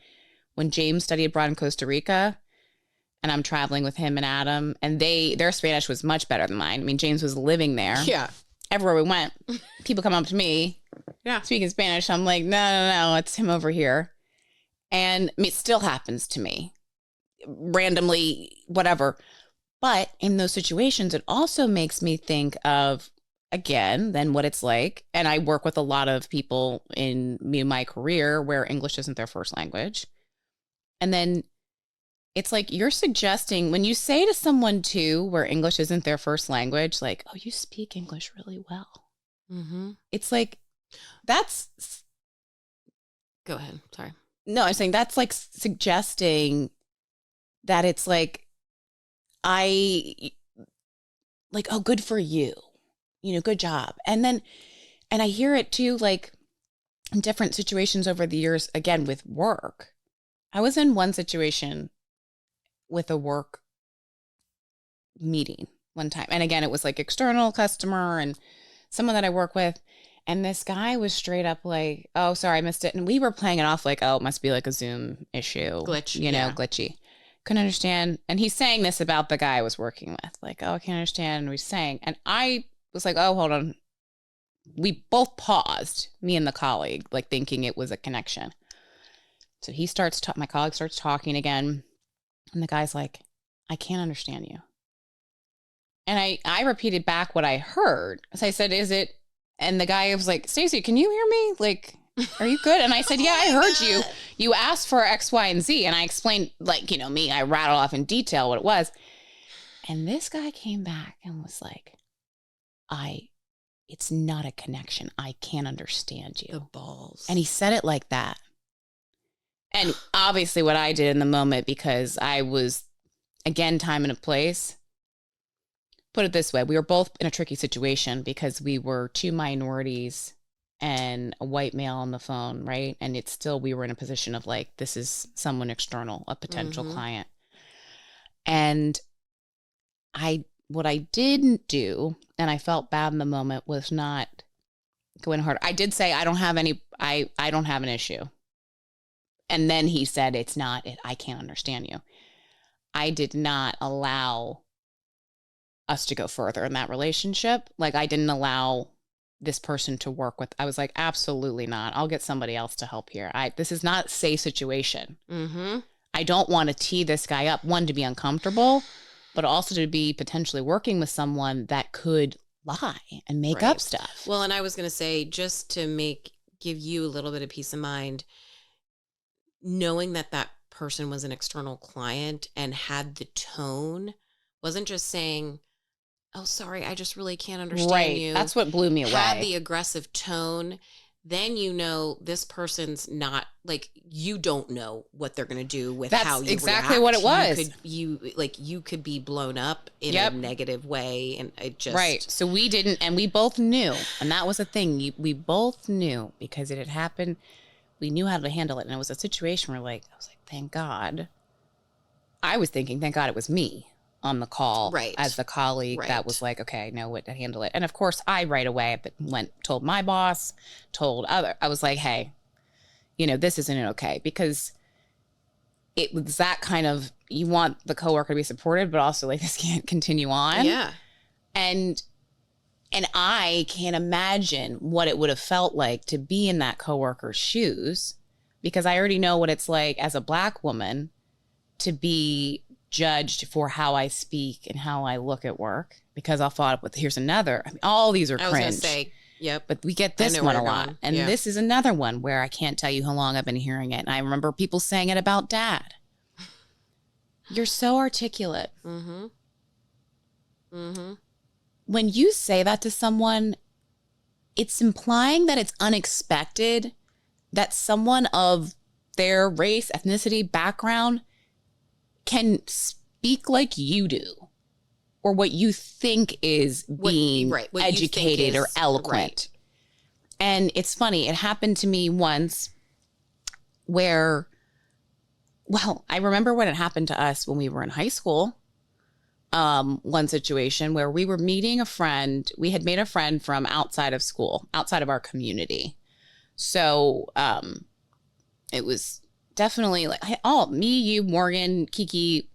When James studied abroad in Costa Rica, and I'm traveling with him and Adam, and their Spanish was much better than mine. I mean, James was living there. Yeah. Everywhere we went, people come up to me, speaking Spanish. I'm like, no, it's him over here. And it still happens to me randomly, whatever. But in those situations, it also makes me think of, again than what it's like. And I work with a lot of people in my career where English isn't their first language. And then it's like you're suggesting when you say to someone too, where English isn't their first language, like, oh, you speak English really well. Mm-hmm. It's like, that's. Go ahead. Sorry. No, I'm saying that's like suggesting that it's like, oh, good for you, good job. And I hear it too, like in different situations over the years, again, with work. I was in one situation with a work meeting one time. And again, it was like external customer and someone that I work with. And this guy was straight up like, oh, sorry, I missed it. And we were playing it off like, oh, it must be like a Zoom issue. Glitch. Glitchy. Couldn't understand. And he's saying this about the guy I was working with. Like, oh, I can't understand. And he's saying, and I was like, oh, hold on. We both paused, me and the colleague, like thinking it was a connection. So he starts, my colleague starts talking again. And the guy's like, I can't understand you. And I repeated back what I heard. So I said, is it? And the guy was like, Stacey, can you hear me? Like, are you good? And I said, yeah, I heard you. You asked for X, Y, and Z. And I explained, like, me, I rattled off in detail what it was. And this guy came back and was like, it's not a connection. I can't understand you. The balls. And he said it like that. And obviously what I did in the moment, because I was, again, time and a place, put it this way, we were both in a tricky situation because we were two minorities and a white male on the phone, right? And it's still, we were in a position of like, this is someone external, a potential client. And what I didn't do, and I felt bad in the moment, was not going hard. I did say, I don't have an issue. And then he said, I can't understand you. I did not allow us to go further in that relationship. Like, I didn't allow this person to work with. I was like, absolutely not. I'll get somebody else to help here. This is not a safe situation. Mm-hmm. I don't want to tee this guy up, one, to be uncomfortable, but also to be potentially working with someone that could lie and make up stuff. Well, and I was going to say, just to give you a little bit of peace of mind, knowing that person was an external client and had the tone, wasn't just saying, oh, sorry, I just really can't understand you. That's what blew me away. Had the aggressive tone, then this person's not, like, you don't know what they're going to do with how you exactly react. what it was. You could be blown up in a negative way, and it just... Right, so we didn't, and we both knew, and that was the thing. We both knew, because it had happened. We knew how to handle it, and it was a situation where, like, I was like, thank God. I was thinking, thank God it was me on the call as the colleague that was like, okay, I know what to handle it. And of course, I right away told my boss, I was like, hey, this isn't okay, because it was that kind of, you want the coworker to be supported, but also like, this can't continue on. Yeah. And I can't imagine what it would have felt like to be in that coworker's shoes, because I already know what it's like as a Black woman to be judged for how I speak and how I look at work, because I'll follow up with, here's another. I mean, all these are cringe. I was going to say, yep. But we get this one a lot. And this is another one where I can't tell you how long I've been hearing it. And I remember people saying it about Dad. You're so articulate. Mm-hmm. Mm-hmm. When you say that to someone, it's implying that it's unexpected that someone of their race, ethnicity, background can speak like you do, or what you think is being educated or eloquent. Right. And it's funny, it happened to me once where, I remember when it happened to us when we were in high school. One situation where we were meeting a friend. We had made a friend from outside of school, outside of our community. So it was definitely like, me, you, Morgan, Kiki,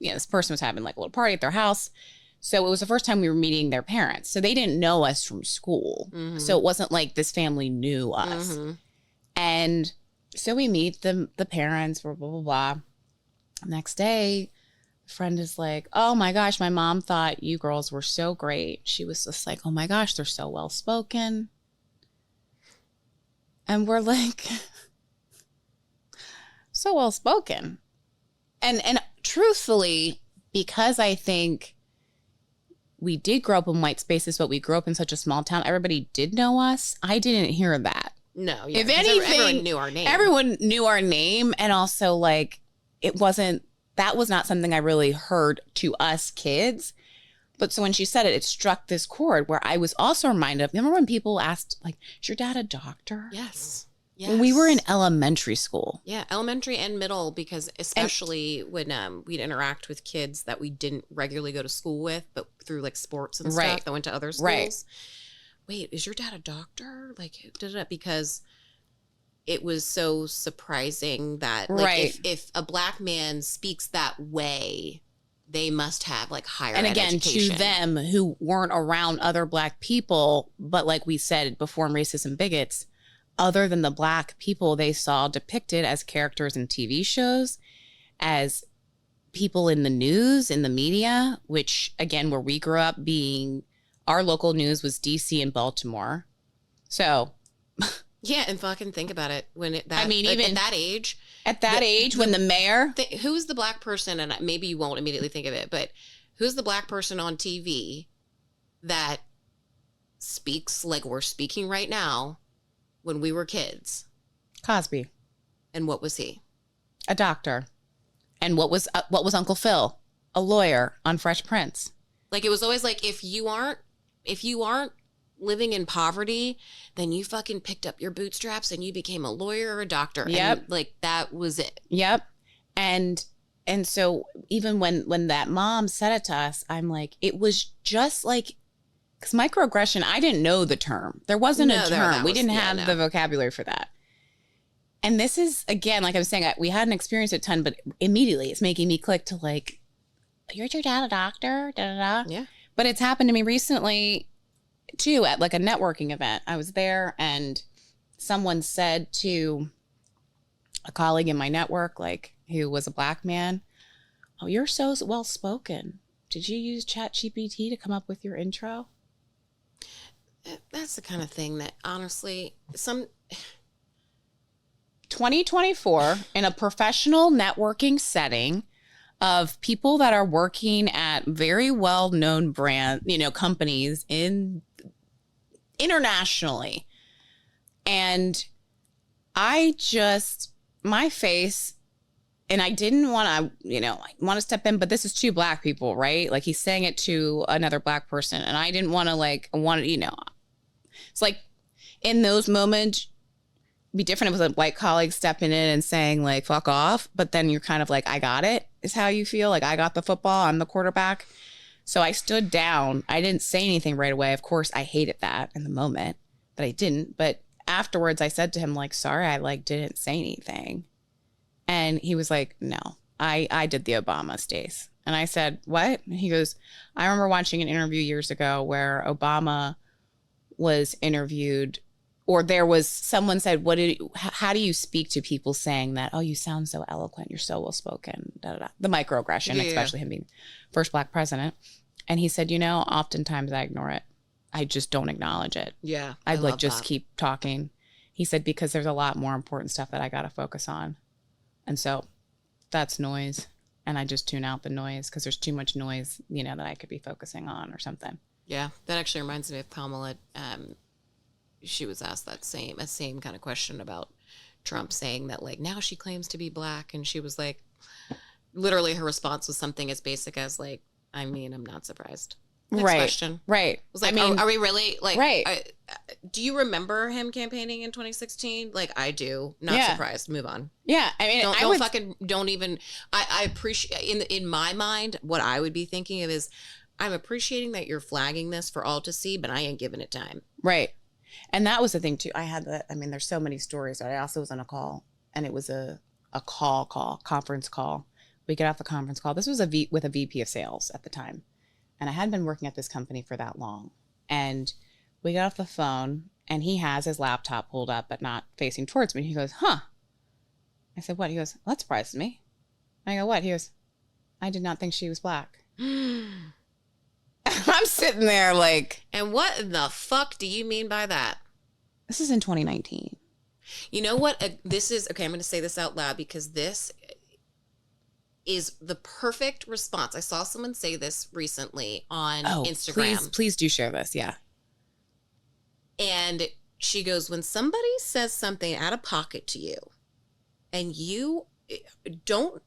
this person was having like a little party at their house. So it was the first time we were meeting their parents. So they didn't know us from school. Mm-hmm. So it wasn't like this family knew us. Mm-hmm. And so we meet the parents, blah, blah, blah, blah. Next day, friend is like, oh my gosh, my mom thought you girls were so great. She was just like, oh my gosh, they're so well spoken. And we're like, so well spoken. And truthfully, because I think we did grow up in white spaces, but we grew up in such a small town, everybody did know us. I didn't hear that. No, yeah. If anything, everyone knew our name. Everyone knew our name. And also, like, that was not something I really heard to us kids. But so when she said it, it struck this chord where I was also reminded of, remember when people asked, like, is your dad a doctor? Yes. Yes. When we were in elementary school. Yeah, elementary and middle, because especially when we'd interact with kids that we didn't regularly go to school with, but through like sports and stuff that went to other schools. Right. Wait, is your dad a doctor? Like, because it was so surprising that like if a black man speaks that way, they must have like higher ed education. To them who weren't around other black people, but like we said before in Racism Bigots, other than the black people they saw depicted as characters in TV shows, as people in the news, in the media, which again, where we grew up being, our local news was DC and Baltimore. So yeah, and fucking think about it. When even at that age. At that age, when the mayor... who's the black person, and maybe you won't immediately think of it, but who's the black person on TV that speaks like we're speaking right now when we were kids? Cosby. And what was he? A doctor. And what was Uncle Phil? A lawyer on Fresh Prince. Like, it was always like, if you aren't living in poverty, then you fucking picked up your bootstraps and you became a lawyer or a doctor. Yep. And like, that was it. Yep. And so even when that mom said it to us, I'm like, it was just like, because microaggression, I didn't know the term. There wasn't a term. We didn't have the vocabulary for that. And this is, again, like I was saying, we hadn't experienced it a ton, but immediately it's making me click to like, you're your dad a doctor? Da, da, da. Yeah. But it's happened to me recently too, at like a networking event. I was there and someone said to a colleague in my network, like, who was a black man, oh, you're so well spoken. Did you use ChatGPT to come up with your intro? That's the kind of thing that honestly, 2024 in a professional networking setting of people that are working at very well-known brand, companies internationally. And my face, and I didn't want to, I want to step in, but this is two black people, right? Like, he's saying it to another black person. And I didn't want to it's like in those moments, be different with a white colleague stepping in and saying like, fuck off. But then you're kind of like, I got it, is how you feel. Like, I got the football, I'm the quarterback. So I stood down. I didn't say anything right away. Of course, I hated that in the moment, but I didn't. But afterwards I said to him, like, sorry, I like didn't say anything. And he was like, no, I did the Obama, Stace. And I said, what? And he goes, I remember watching an interview years ago where Obama was interviewed, or there was someone said, how do you speak to people saying that, oh, you sound so eloquent, you're so well spoken, da, da, da. The microaggression, especially him being first black president. And he said, oftentimes I ignore it. I just don't acknowledge it. Yeah. I'd like just keep talking. He said, because there's a lot more important stuff that I got to focus on. And so that's noise. And I just tune out the noise because there's too much noise, that I could be focusing on or something. Yeah. That actually reminds me of Pamela. She was asked that same kind of question about Trump saying that, like, now she claims to be black. And she was like, literally her response was something as basic as like, I'm not surprised. Next question. Right. It was like, are we really like, right. Do you remember him campaigning in 2016? Like, I do. Not surprised. Move on. Yeah. Don't even, I appreciate, in my mind, what I would be thinking of is, I'm appreciating that you're flagging this for all to see, but I ain't giving it time. Right. And that was the thing too. There's so many stories. I also was on a call, and it was a conference call. We get off the conference call. This was with a VP of sales at the time. And I hadn't been working at this company for that long. And we got off the phone, and he has his laptop pulled up, but not facing towards me. He goes, huh? I said, what? He goes, that surprises me. And I go, what? He goes, I did not think she was black. I'm sitting there like, And what in the fuck do you mean by that? this is in 2019. You know what? This is, okay, I'm going to say this out loud because this is the perfect response. I saw someone say this recently on Instagram. Please do share this. Yeah. And she goes, when somebody says something out of pocket to you and you don't,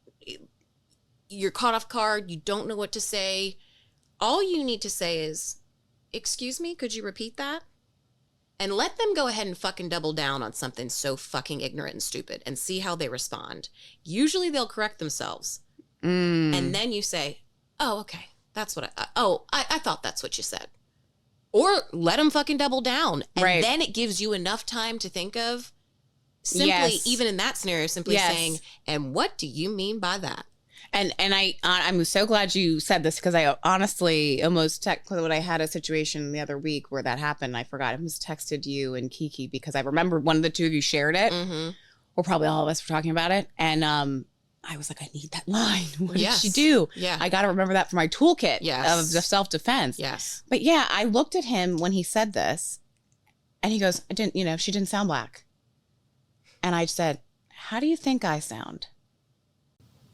you're caught off guard, you don't know what to say, all you need to say is, excuse me, could you repeat that? And let them go ahead and fucking double down on something so fucking ignorant and stupid and see how they respond. Usually they'll correct themselves. And then you say, oh, okay, that's what I thought that's what you said. Or let them fucking double down. And then it gives you enough time to think of simply, even in that scenario, simply saying, and what do you mean by that? And I'm so glad you said this because I honestly almost when I had a situation the other week where that happened, I forgot. I almost texted you and Kiki because I remember one of the two of you shared it, or probably all of us were talking about it, and I was like, I need that line. What did she do? Yeah, I got to remember that for my toolkit of self-defense. Yes, but yeah, I looked at him when he said this, and he goes, I didn't, she didn't sound black, and I said, how do you think I sound?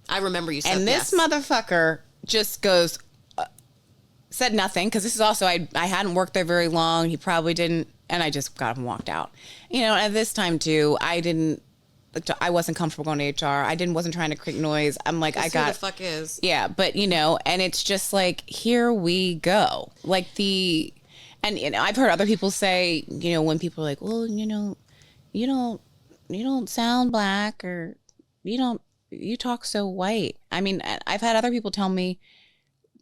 I remember you said, and this motherfucker just goes, said nothing, because this is also, I hadn't worked there very long. He probably didn't, and I just got up and walked out. At this time too, I wasn't comfortable going to HR. Wasn't trying to create noise. I'm like, who the fuck is? Yeah, but and it's just like, here we go. Like I've heard other people say, when people are like, well, you don't sound black, or you talk so white. I mean, I've had other people tell me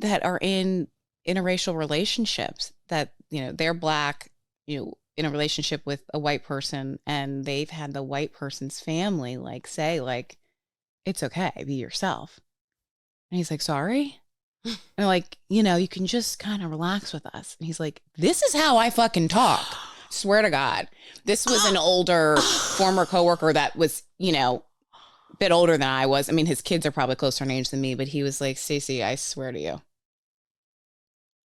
that are in interracial relationships that, they're black, in a relationship with a white person, and they've had the white person's family say it's okay, be yourself. And he's like, sorry? And they're like, you can just kind of relax with us. And he's like, this is how I fucking talk. Swear to God. This was an older former coworker that was, bit older than I was. I mean, his kids are probably closer in age than me, but he was like, Stacey, I swear to you.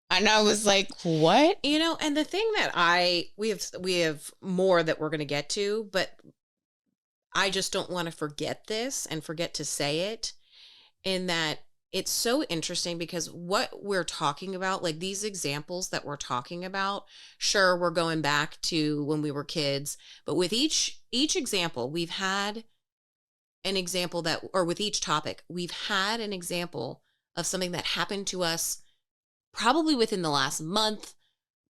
And I was like, what? And the thing that we have more that we're going to get to, but I just don't want to forget this and forget to say it, in that it's so interesting because what we're talking about, like these examples that we're talking about, sure, we're going back to when we were kids, but with each example, we've had an example with each topic, we've had an example of something that happened to us probably within the last month,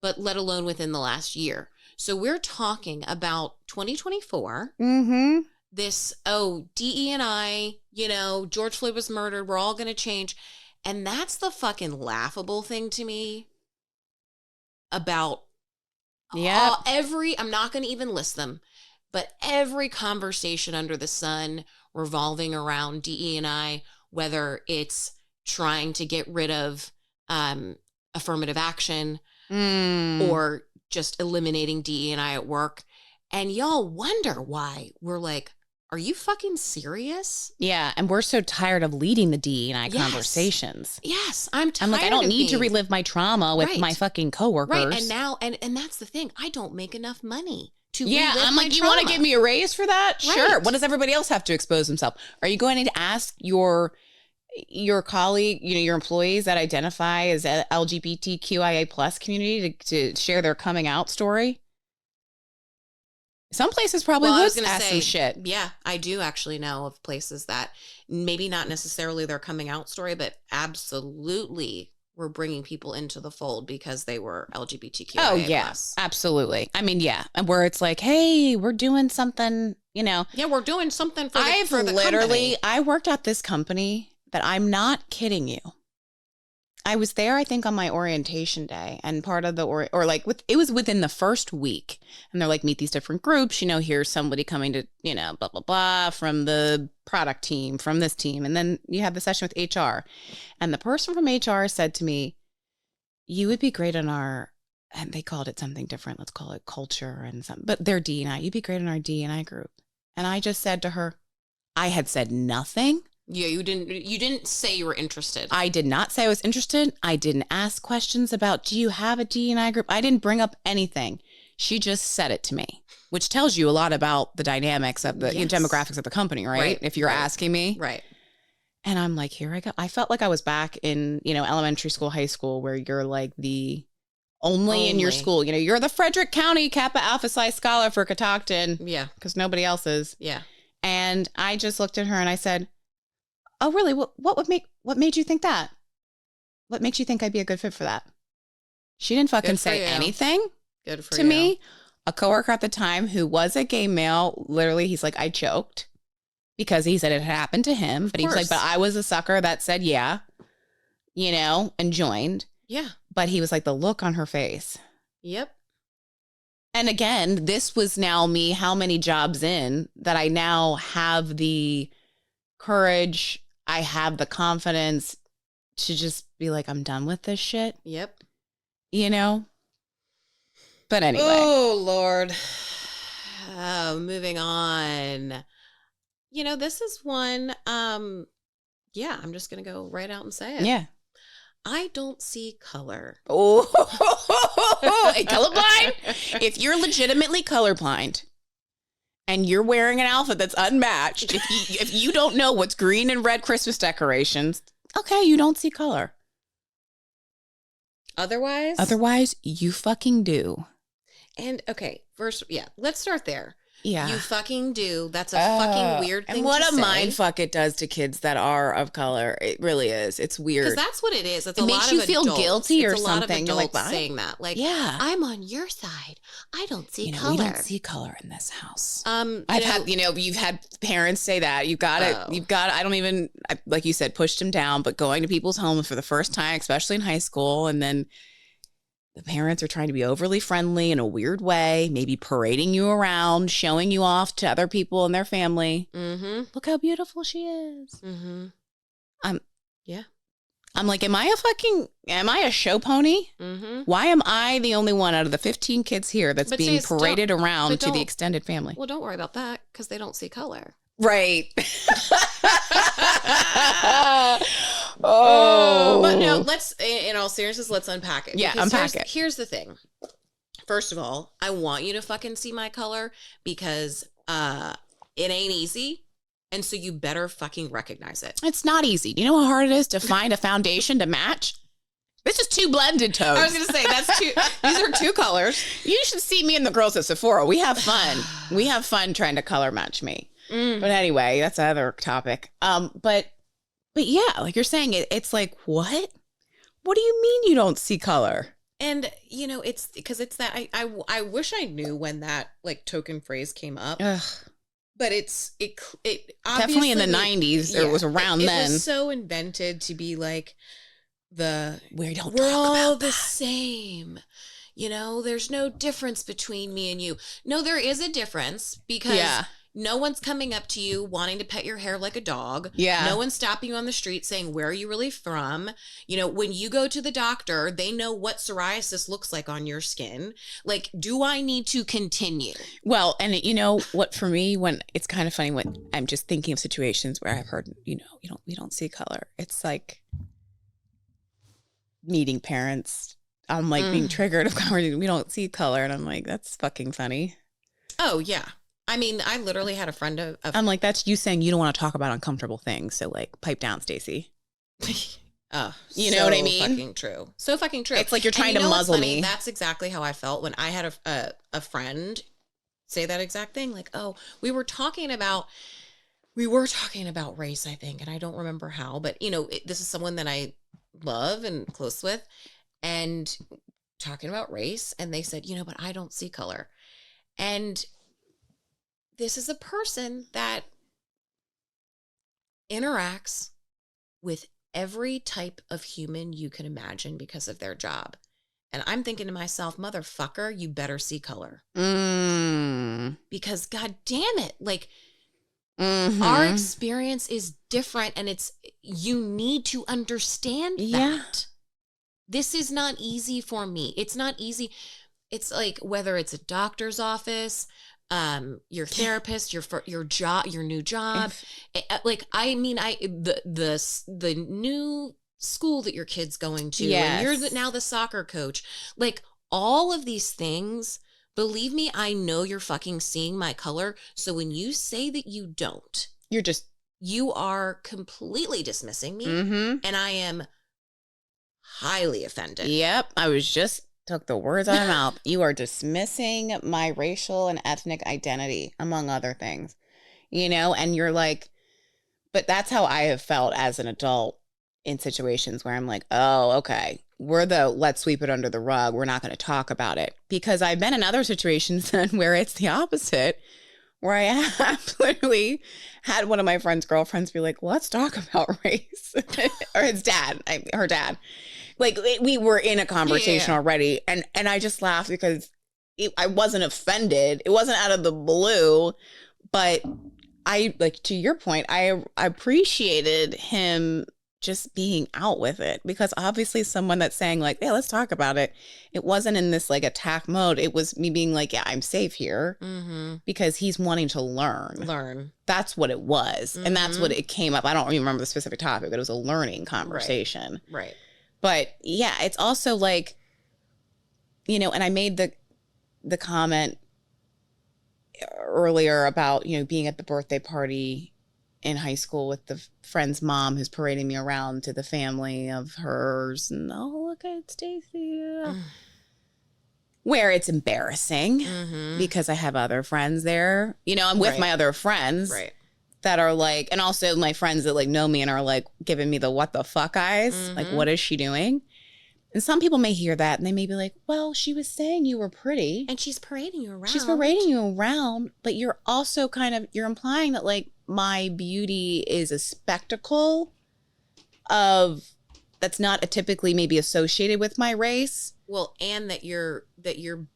but let alone within the last year. So we're talking about 2024. This, DE&I, George Floyd was murdered. We're all going to change. And that's the fucking laughable thing to me about I'm not going to even list them, but every conversation under the sun revolving around DE&I, whether it's trying to get rid of affirmative action or just eliminating DE&I at work. And y'all wonder why we're like, are you fucking serious? Yeah, and we're so tired of leading the DE&I conversations. Yes, I'm tired. I'm like, I don't need to relive my trauma with my fucking coworkers. Right, and now, and that's the thing. I don't make enough money to I'm like, you want to give me a raise for that? Right. Sure. What does everybody else have to expose themselves? Are you going to ask your colleague, your employees that identify as LGBTQIA plus community to share their coming out story? Some places probably would ask some shit. Yeah, I do actually know of places that maybe not necessarily their coming out story, but absolutely were bringing people into the fold because they were LGBTQIA+. Oh, yeah, absolutely. I mean, yeah. And where it's like, hey, we're doing something, Yeah, we're doing something for the company. I worked at this company that I'm not kidding you. I was there, I think, on my orientation day, and part of it was within the first week. And they're like, meet these different groups. Here's somebody coming to, blah, blah, blah, from the product team, from this team. And then you have the session with HR. And the person from HR said to me, you would be great on our, and they called it something different. Let's call it culture and something, but they're D&I. You'd be great in our D&I group. And I just said to her, I had said nothing. Yeah, you didn't say you were interested. I did not say I was interested. I didn't ask questions about, do you have a D&I group? I didn't bring up anything. She just said it to me, which tells you a lot about the dynamics of the demographics of the company, right? If you're asking me. Right. And I'm like, here I go. I felt like I was back in, elementary school, high school, where you're like the only in your school. You're the Frederick County Kappa Alpha Psi Scholar for Catoctin. Yeah. Because nobody else is. Yeah. And I just looked at her and I said, oh, really? What made you think that? What makes you think I'd be a good fit for that? She didn't fucking say anything to me. A coworker at the time who was a gay male, literally, he's like, I choked because he said it had happened to him. But he was like, but I was a sucker that said, yeah, and joined. Yeah. But he was like, the look on her face. Yep. And again, this was now me how many jobs in that I now have the courage, I have the confidence to just be like, I'm done with this shit. Yep. But anyway. Oh, Lord. Moving on. This is one, I'm just going to go right out and say it. Yeah. I don't see color. Oh, colorblind? If you're legitimately colorblind and you're wearing an outfit that's unmatched, if you don't know what's green and red Christmas decorations, okay, you don't see color. Otherwise, you fucking do. And okay, first, let's start there. Yeah. You fucking do. That's a fucking weird thing to say. And what a mind fuck it does to kids that are of color. It really is. It's weird. Because that's what it is. It's it makes you feel guilty or something. You're like saying that. Like, I'm on your side. I don't see color. We don't see color in this house. You've had parents say that. You've got it. I don't even, like you said, pushed them down, but going to people's homes for the first time, especially in high school, and then the parents are trying to be overly friendly in a weird way, maybe parading you around, showing you off to other people in their family. Mm-hmm. Look how beautiful she is. Mm-hmm. I'm like, am I a show pony? Mm-hmm. Why am I the only one out of the 15 kids here that's being paraded around to the extended family? Well, don't worry about that because they don't see color. Right. But no, let's, in all seriousness, let's unpack it. Yeah, unpack it. Here's the thing. First of all, I want you to fucking see my color because it ain't easy. And so you better fucking recognize it. It's not easy. Do you know how hard it is to find a foundation to match? This is two blended tones. I was going to say, these are two colors. You should see me and the girls at Sephora. We have fun. We have fun trying to color match me. But anyway, that's another topic. But yeah, like you're saying, it's like, what? What do you mean you don't see color? And, it's because it's that I wish I knew when that like token phrase came up. Ugh. But it definitely in the 90s. It was around then. It was so invented to be like we're all the same. There's no difference between me and you. No, there is a difference because no one's coming up to you wanting to pet your hair like a dog. Yeah. No one's stopping you on the street saying, where are you really from? When you go to the doctor, they know what psoriasis looks like on your skin. Like, do I need to continue? Well, and you know what, for me, when it's kind of funny when I'm just thinking of situations where I've heard, we don't see color. It's like meeting parents. I'm like being triggered of conversation. We don't see color. And I'm like, that's fucking funny. Oh, yeah. I mean, I literally had a friend I'm like, that's you saying you don't want to talk about uncomfortable things. So like, pipe down, Stacey. You know what I mean? Fucking true. So fucking true. It's like you're trying to muzzle me. That's exactly how I felt when I had a friend say that exact thing. Like, oh, we were talking about race, I think, and I don't remember how, but this is someone that I love and close with, and talking about race, and they said, but I don't see color, and this is a person that interacts with every type of human you can imagine because of their job. And I'm thinking to myself, motherfucker, you better see color. Because God damn it, like our experience is different, and you need to understand that. Yeah. This is not easy for me. It's not easy. It's like whether it's a doctor's office, your therapist, your job, your new job. Like, I mean, the new school that your kid's going to, and you're now the soccer coach, like all of these things, believe me, I know you're fucking seeing my color. So when you say that you don't, you are completely dismissing me, and I am highly offended. Yep. I was just took the words out of my mouth. You are dismissing my racial and ethnic identity, among other things, and you're like, but that's how I have felt as an adult in situations where I'm like, oh, okay, let's sweep it under the rug. We're not going to talk about it, because I've been in other situations then where it's the opposite, where I have literally had one of my friend's girlfriends be like, let's talk about race. Or her dad. Like, we were in a conversation already. And I just laughed because I wasn't offended. It wasn't out of the blue. But I, like, to your point, I appreciated him just being out with it, because obviously someone that's saying like, yeah, let's talk about it. It wasn't in this like attack mode. It was me being like, yeah, I'm safe here, because he's wanting to learn. That's what it was. And that's what it came up. I don't remember the specific topic, but it was a learning conversation. Right. But yeah, it's also like, and I made the comment earlier about, being at the birthday party in high school with the friend's mom who's parading me around to the family of hers, and oh, look at Stacey, where it's embarrassing because I have other friends there, I'm with my other friends that are like, and also my friends that like know me and are like giving me the what the fuck eyes, like, what is she doing? And some people may hear that and they may be like, well, she was saying you were pretty. And she's parading you around. But you're also you're implying that like my beauty is a spectacle that's not typically maybe associated with my race. Well, and that your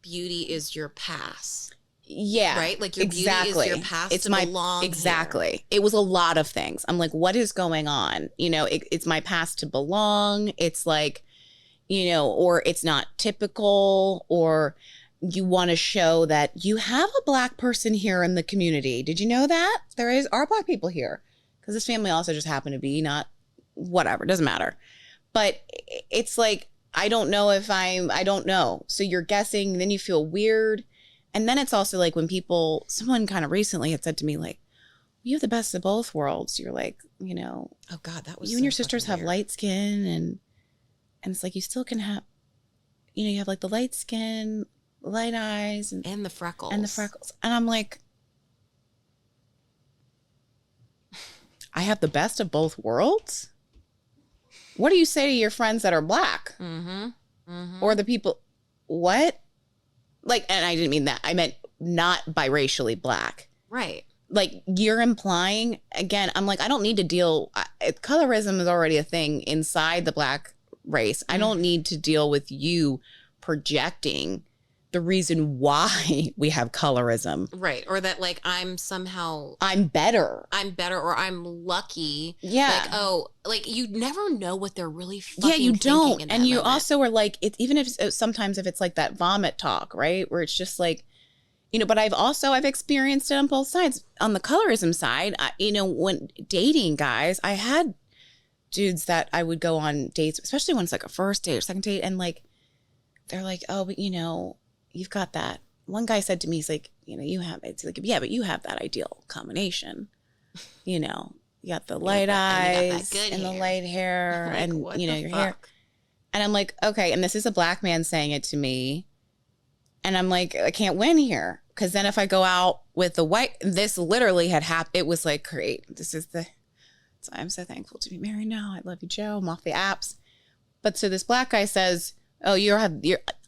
beauty is your pass. Yeah. Right? Like your beauty is your pass to belong. Exactly. Here. It was a lot of things. I'm like, what is going on? It's my pass to belong. It's like, or it's not typical, or you want to show that you have a Black person here in the community. Did you know that? Are Black people here? Because this family also just happened to be not, whatever, doesn't matter. But it's like, I don't know. So you're guessing, then you feel weird. And then it's also like when someone kind of recently had said to me like, you have the best of both worlds. You're like, oh God, that was you and your sisters have light skin, and it's like you still can have, you have like the light skin, light eyes, and the freckles. And I'm like, I have the best of both worlds? What do you say to your friends that are Black? Or the people, what? Like, and I didn't mean that. I meant not biracially Black. Right. Like, you're implying, again, I'm like, I don't need to colorism is already a thing inside the Black race. I don't need to deal with you projecting the reason why we have colorism. Right. Or that like I'm better or I'm lucky. Yeah. Like, oh, like you never know what they're really fucking you don't. In and you moment. Also are like, even if sometimes if it's like that vomit talk, right? Where it's just like, but I've experienced it on both sides. On the colorism side, when dating guys, I had dudes that I would go on dates, especially when it's like a first date or second date, and like they're like, oh, but you've got that. One guy said to me, he's like, you have, it's like, yeah, but you have that ideal combination. You got the light eyes and the light hair, like, and your hair. And I'm like, okay, and this is a Black man saying it to me. And I'm like, I can't win here. Because then if I go out with the white, this literally had happened. It was like, great. I'm so thankful to be married now. I love you, Joe. I'm off the apps. But so this Black guy says, oh, you're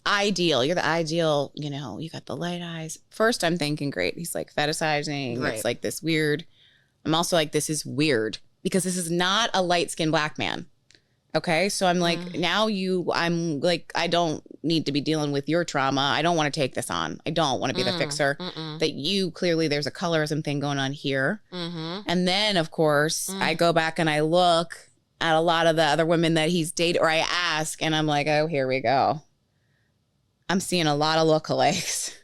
ideal. You're the ideal, you got the light eyes. First, I'm thinking, great. He's like fetishizing. Right. It's like this weird. I'm also like, this is weird because this is not a light-skinned Black man. Okay. So I'm like, I'm like, I don't need to be dealing with your trauma. I don't want to take this on. I don't want to be the fixer. That clearly there's a colorism thing going on here. And then of course I go back and I look at a lot of the other women that he's dated, or I ask, and I'm like, oh, here we go. I'm seeing a lot of lookalikes.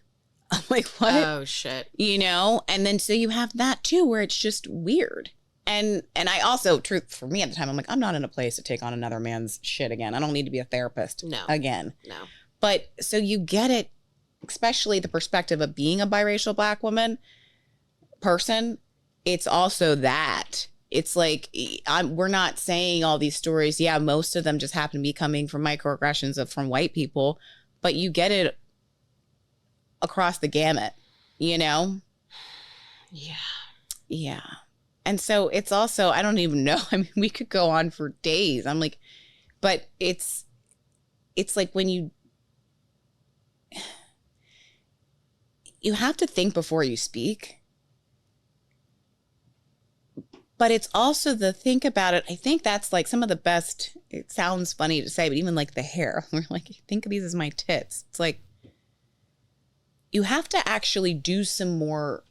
I'm like, what? Oh, shit. You know? And then so you have that too, where it's just weird. And I also, truth for me at the time, I'm like, I'm not in a place to take on another man's shit again. I don't need to be a therapist again. No. But so you get it, especially the perspective of being a biracial Black woman person. It's also that. It's like, we're not saying all these stories. Yeah, most of them just happen to be coming from microaggressions from white people, but you get it across the gamut, you know? Yeah. Yeah. And so it's also, I don't even know. I mean, we could go on for days. I'm like, but it's like when you have to think before you speak. But it's also the think about it. I think that's like some of the best, it sounds funny to say, but even like the hair, we're like, think of these as my tits. It's like, you have to actually do some more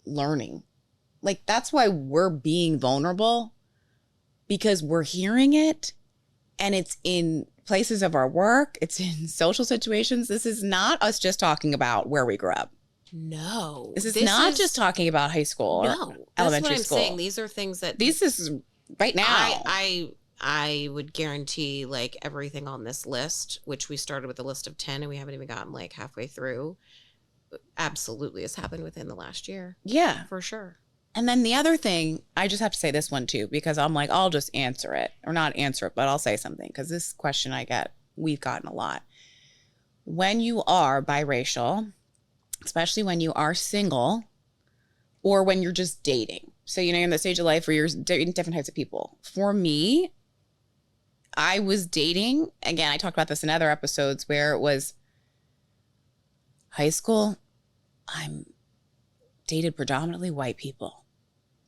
learning. Like, that's why we're being vulnerable, because we're hearing it, and it's in places of our work. It's in social situations. This is not us just talking about where we grew up. No. This is not just talking about high school or elementary school. That's what I'm saying. These are things that... This is right now. I would guarantee like everything on this list, which we started with a list of 10 and we haven't even gotten like halfway through, absolutely has happened within the last year. Yeah. For sure. And then the other thing, I just have to say this one too, because I'm like, I'll just answer it, or not answer it, but I'll say something, because this question we've gotten a lot. When you are biracial, especially when you are single, or when you're just dating. So, you know, you're in the stage of life where you're dating different types of people. For me, I was dating, again, I talked about this in other episodes, where it was high school. I'm dated predominantly white people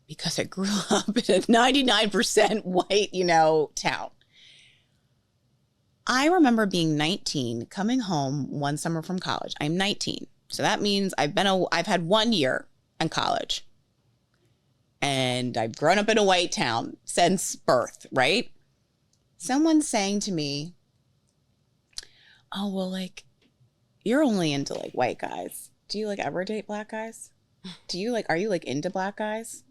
because I grew up in a 99% white, you know, town. I remember being 19, coming home one summer from college. I'm 19. So that means I've had 1 year in college. And I've grown up in a white town since birth, right? Someone saying to me, oh, well, like, you're only into like white guys. Do you like ever date Black guys? Are you like into Black guys?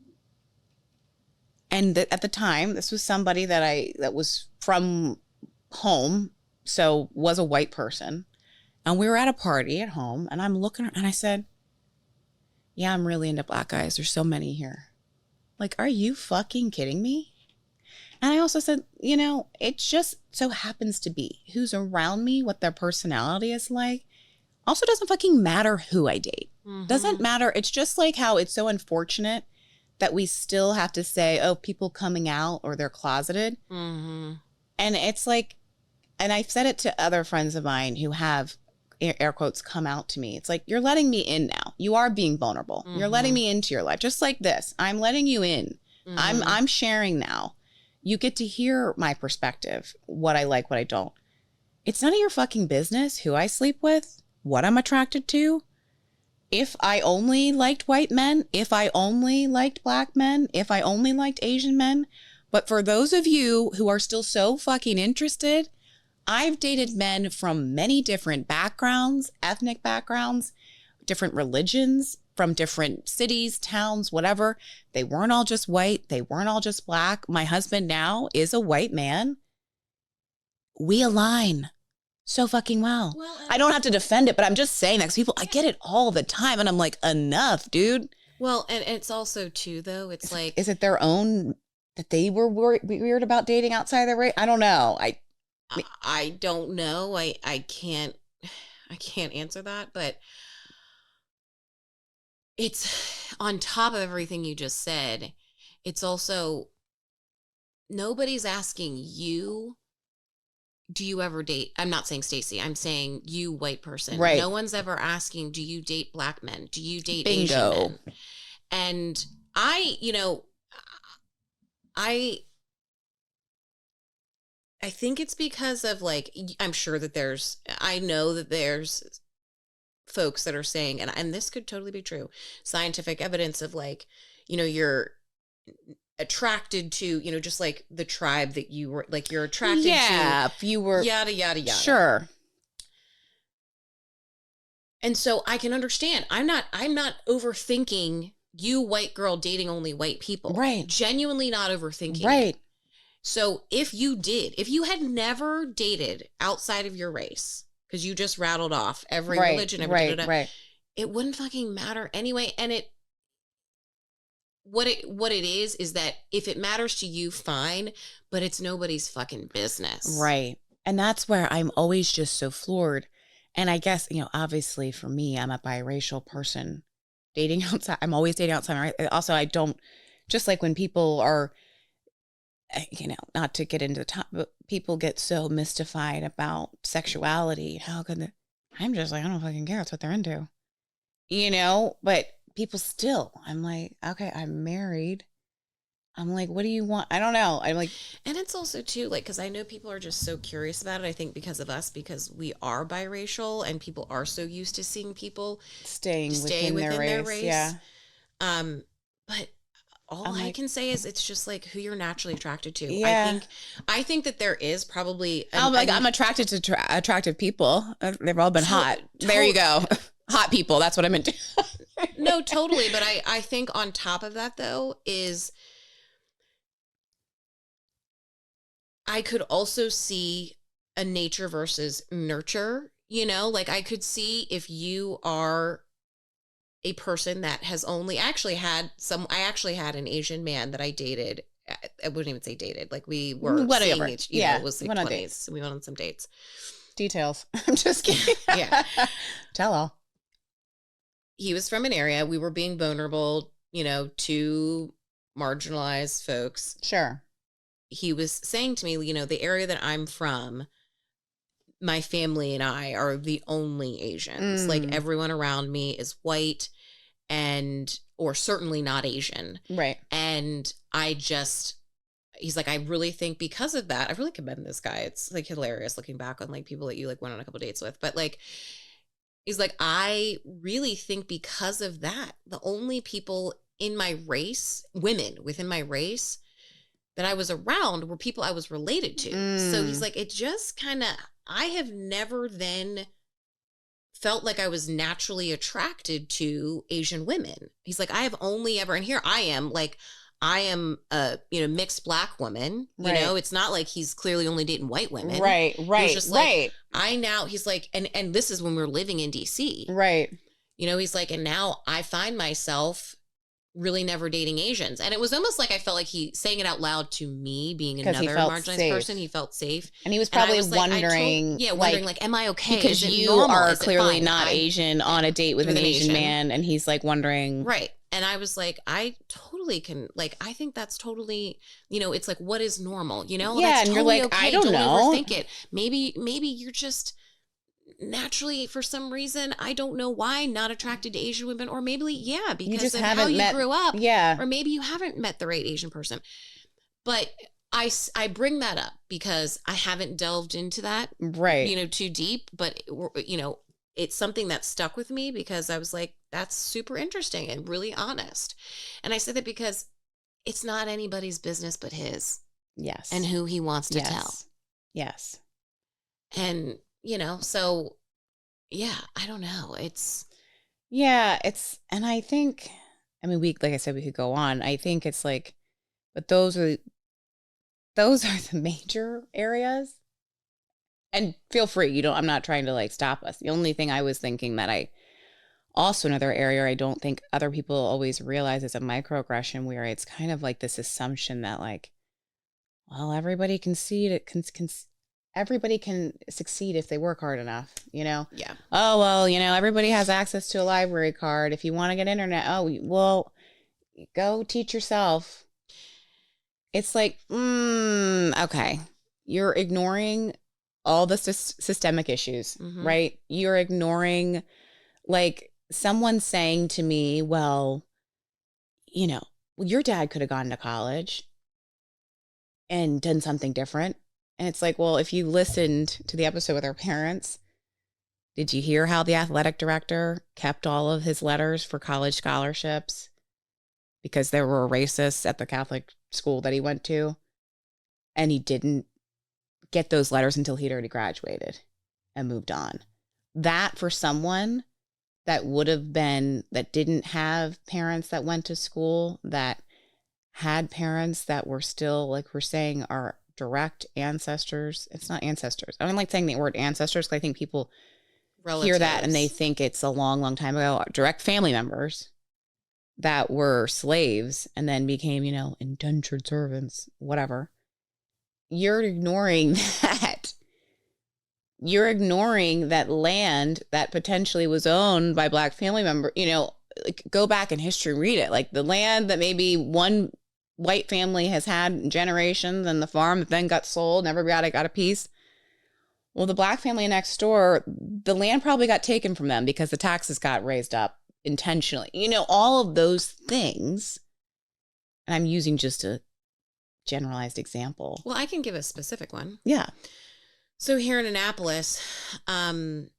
And at the time, this was somebody that was from home, so was a white person. And we were at a party at home, and I'm looking, and I said, yeah, I'm really into Black guys. There's so many here. Like, are you fucking kidding me? And I also said, you know, it just so happens to be who's around me, what their personality is like. Also doesn't fucking matter who I date. Mm-hmm. Doesn't matter. It's just like how it's so unfortunate that we still have to say, oh, people coming out or they're closeted. Mm-hmm. And it's like, and I've said it to other friends of mine who have, air quotes, come out to me. It's like, you're letting me in now. You are being vulnerable. Mm-hmm. You're letting me into your life. Just like this. I'm letting you in. Mm-hmm. I'm sharing now. You get to hear my perspective, what I like, what I don't. It's none of your fucking business who I sleep with, what I'm attracted to. If I only liked white men, if I only liked Black men, if I only liked Asian men. But for those of you who are still so fucking interested, I've dated men from many different backgrounds, ethnic backgrounds, different religions, from different cities, towns, whatever. They weren't all just white. They weren't all just Black. My husband now is a white man. We align so fucking well. I don't have to defend it, but I'm just saying that because people, I get it all the time. And I'm like, enough, dude. Well, and it's also too, though, it's like, is it their own that they were weird about dating outside their race? I don't know. I don't know. I can't answer that, but it's on top of everything you just said. It's also, nobody's asking you, do you ever date? I'm not saying Stacey. I'm saying you, white person. Right. No one's ever asking, do you date Black men? Do you date Bingo. Asian men? And I think it's because of like, I know that there's folks that are saying, and this could totally be true, scientific evidence of like, you're attracted to, just like the tribe that you were, like you're attracted to. Yeah, if you were. Yada, yada, yada. Sure. And so I can understand. I'm not overthinking you, white girl, dating only white people. Right. Genuinely not overthinking Right. it. So if you had never dated outside of your race, because you just rattled off every Right. religion, Right. it wouldn't fucking matter anyway. And what it is that if it matters to you, fine, but it's nobody's fucking business. Right. And that's where I'm always just so floored. And I guess, obviously for me, I'm a biracial person dating outside. I'm always dating outside. Right? Also, I don't, just like when people are, not to get into the top, but people get so mystified about sexuality. How can they, I'm just like, I don't fucking care. That's what they're into, but people still, I'm like, okay, I'm married. I'm like, what do you want? I don't know. I'm like, and it's also too, like, because I know people are just so curious about it. I think because of us, because we are biracial and people are so used to seeing people stay within their race. Yeah. But all I can say is it's just like who you're naturally attracted to. Yeah. I think that there is probably I'm attracted to attractive people. They've all been hot. There you go. Hot people. That's what I'm into. No, totally. But I think on top of that though is I could also see a nature versus nurture, like I could see if you are a person that has only I actually had an Asian man that I dated. I wouldn't even say dated. Like we were whatever. Seeing each, it was like 20s. We went on some dates. Details. I'm just kidding. Yeah. Tell all. He was from an area. We were being vulnerable, to marginalized folks. Sure. He was saying to me, the area that I'm from, my family and I are the only Asians. Like everyone around me is white or certainly not Asian. Right. And he's like, I really think because of that, I really commend this guy. It's like hilarious looking back on like people that you like went on a couple dates with, but like, he's like, I really think because of that, the only people in my race, women within my race that I was around were people I was related to. So he's like, it just kind of, I have never then felt like I was naturally attracted to Asian women. He's like, I have only ever, and here I am a, mixed black woman, it's not like he's clearly only dating white women. Right. Just like, he's like, and this is when we're living in DC. Right. He's like, and now I find myself really never dating Asians. And it was almost like I felt like he saying it out loud to me, being another marginalized person. He felt safe. And he was probably wondering, like, am I okay? Because you are clearly not Asian on a date with an Asian man. And he's like wondering. Right. And I was like, I totally can, like, I think that's totally, it's like, what is normal, Yeah. That's and totally you're like, okay. I don't know. Overthink it. Maybe you're just naturally, for some reason, I don't know why, not attracted to Asian women, or maybe because of how you grew up, or maybe you haven't met the right Asian person. But I bring that up because I haven't delved into that, right? Too deep. But it's something that stuck with me because I was like, that's super interesting and really honest. And I said that because it's not anybody's business but his. Yes. And who he wants to tell. Yes. And so, yeah, I don't know. And I think, like I said, we could go on. I think it's like, but those are the major areas. And feel free, I'm not trying to like stop us. The only thing I was thinking that another area I don't think other people always realize is a microaggression, where it's kind of like this assumption that like, well, everybody can see it, everybody can succeed if they work hard enough, Yeah. Oh, well, everybody has access to a library card. If you want to get internet, well, go teach yourself. It's like, okay. You're ignoring all the systemic issues, right? You're ignoring, like, someone saying to me, well, your dad could have gone to college and done something different. And it's like, well, if you listened to the episode with our parents, did you hear how the athletic director kept all of his letters for college scholarships because there were racists at the Catholic school that he went to? And he didn't get those letters until he'd already graduated and moved on. That, for someone that didn't have parents that went to school, that had parents that were still, like we're saying, our direct ancestors. It's not ancestors. I don't like saying the word ancestors because I think people hear that and they think it's a long, long time ago. Direct family members that were slaves and then became, indentured servants, whatever. You're ignoring that. You're ignoring that land that potentially was owned by Black family members. Like, go back in history and read it. Like the land that maybe one white family has had in generations, and the farm that then got sold and everybody got a piece. Well, the Black family next door, the land probably got taken from them because the taxes got raised up intentionally. All of those things. And I'm using just a generalized example. Well, I can give a specific one. Yeah. So here in Annapolis, I'm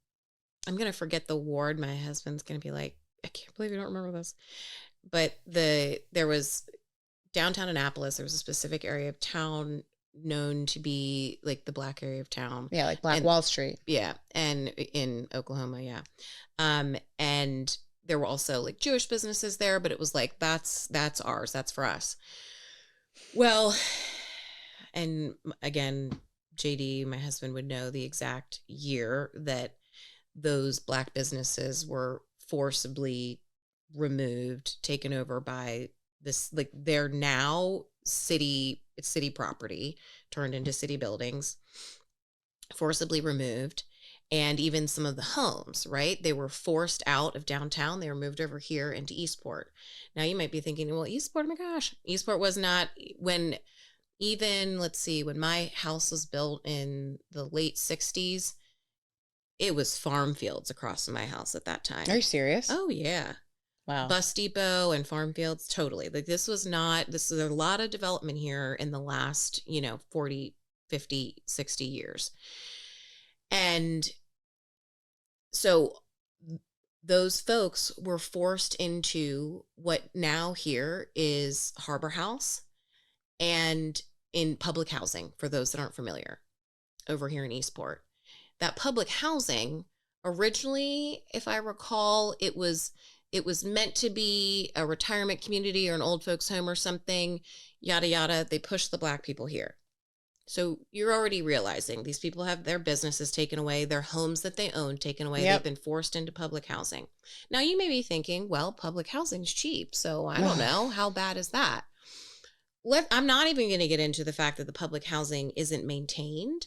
going to forget the ward. My husband's going to be like, I can't believe you don't remember this. But there was downtown Annapolis. There was a specific area of town known to be like the Black area of town. Yeah, like Black Wall Street. Yeah, and in Oklahoma, yeah. And there were also like Jewish businesses there, but it was like, that's ours. That's for us. Well, and again, JD, my husband, would know the exact year that those Black businesses were forcibly removed, taken over by this, like they're now city property, turned into city buildings, forcibly removed. And even some of the homes, right? They were forced out of downtown. They were moved over here into Eastport. Now you might be thinking, well, Eastport, oh my gosh, Eastport was not when my house was built in the late 60s, it was farm fields across from my house at that time. Are you serious? Oh, yeah. Wow. Bus depot and farm fields, totally. Like this is a lot of development here in the last, 40, 50, 60 years. And so those folks were forced into what now here is Harbor House and in public housing, for those that aren't familiar, over here in Eastport. That public housing, originally, if I recall, it was meant to be a retirement community or an old folks home or something, yada, yada. They pushed the Black people here. So you're already realizing these people have their businesses taken away, their homes that they own taken away. Yep. They've been forced into public housing. Now you may be thinking, well, public housing's cheap, so I don't know. How bad is that? I'm not even going to get into the fact that the public housing isn't maintained.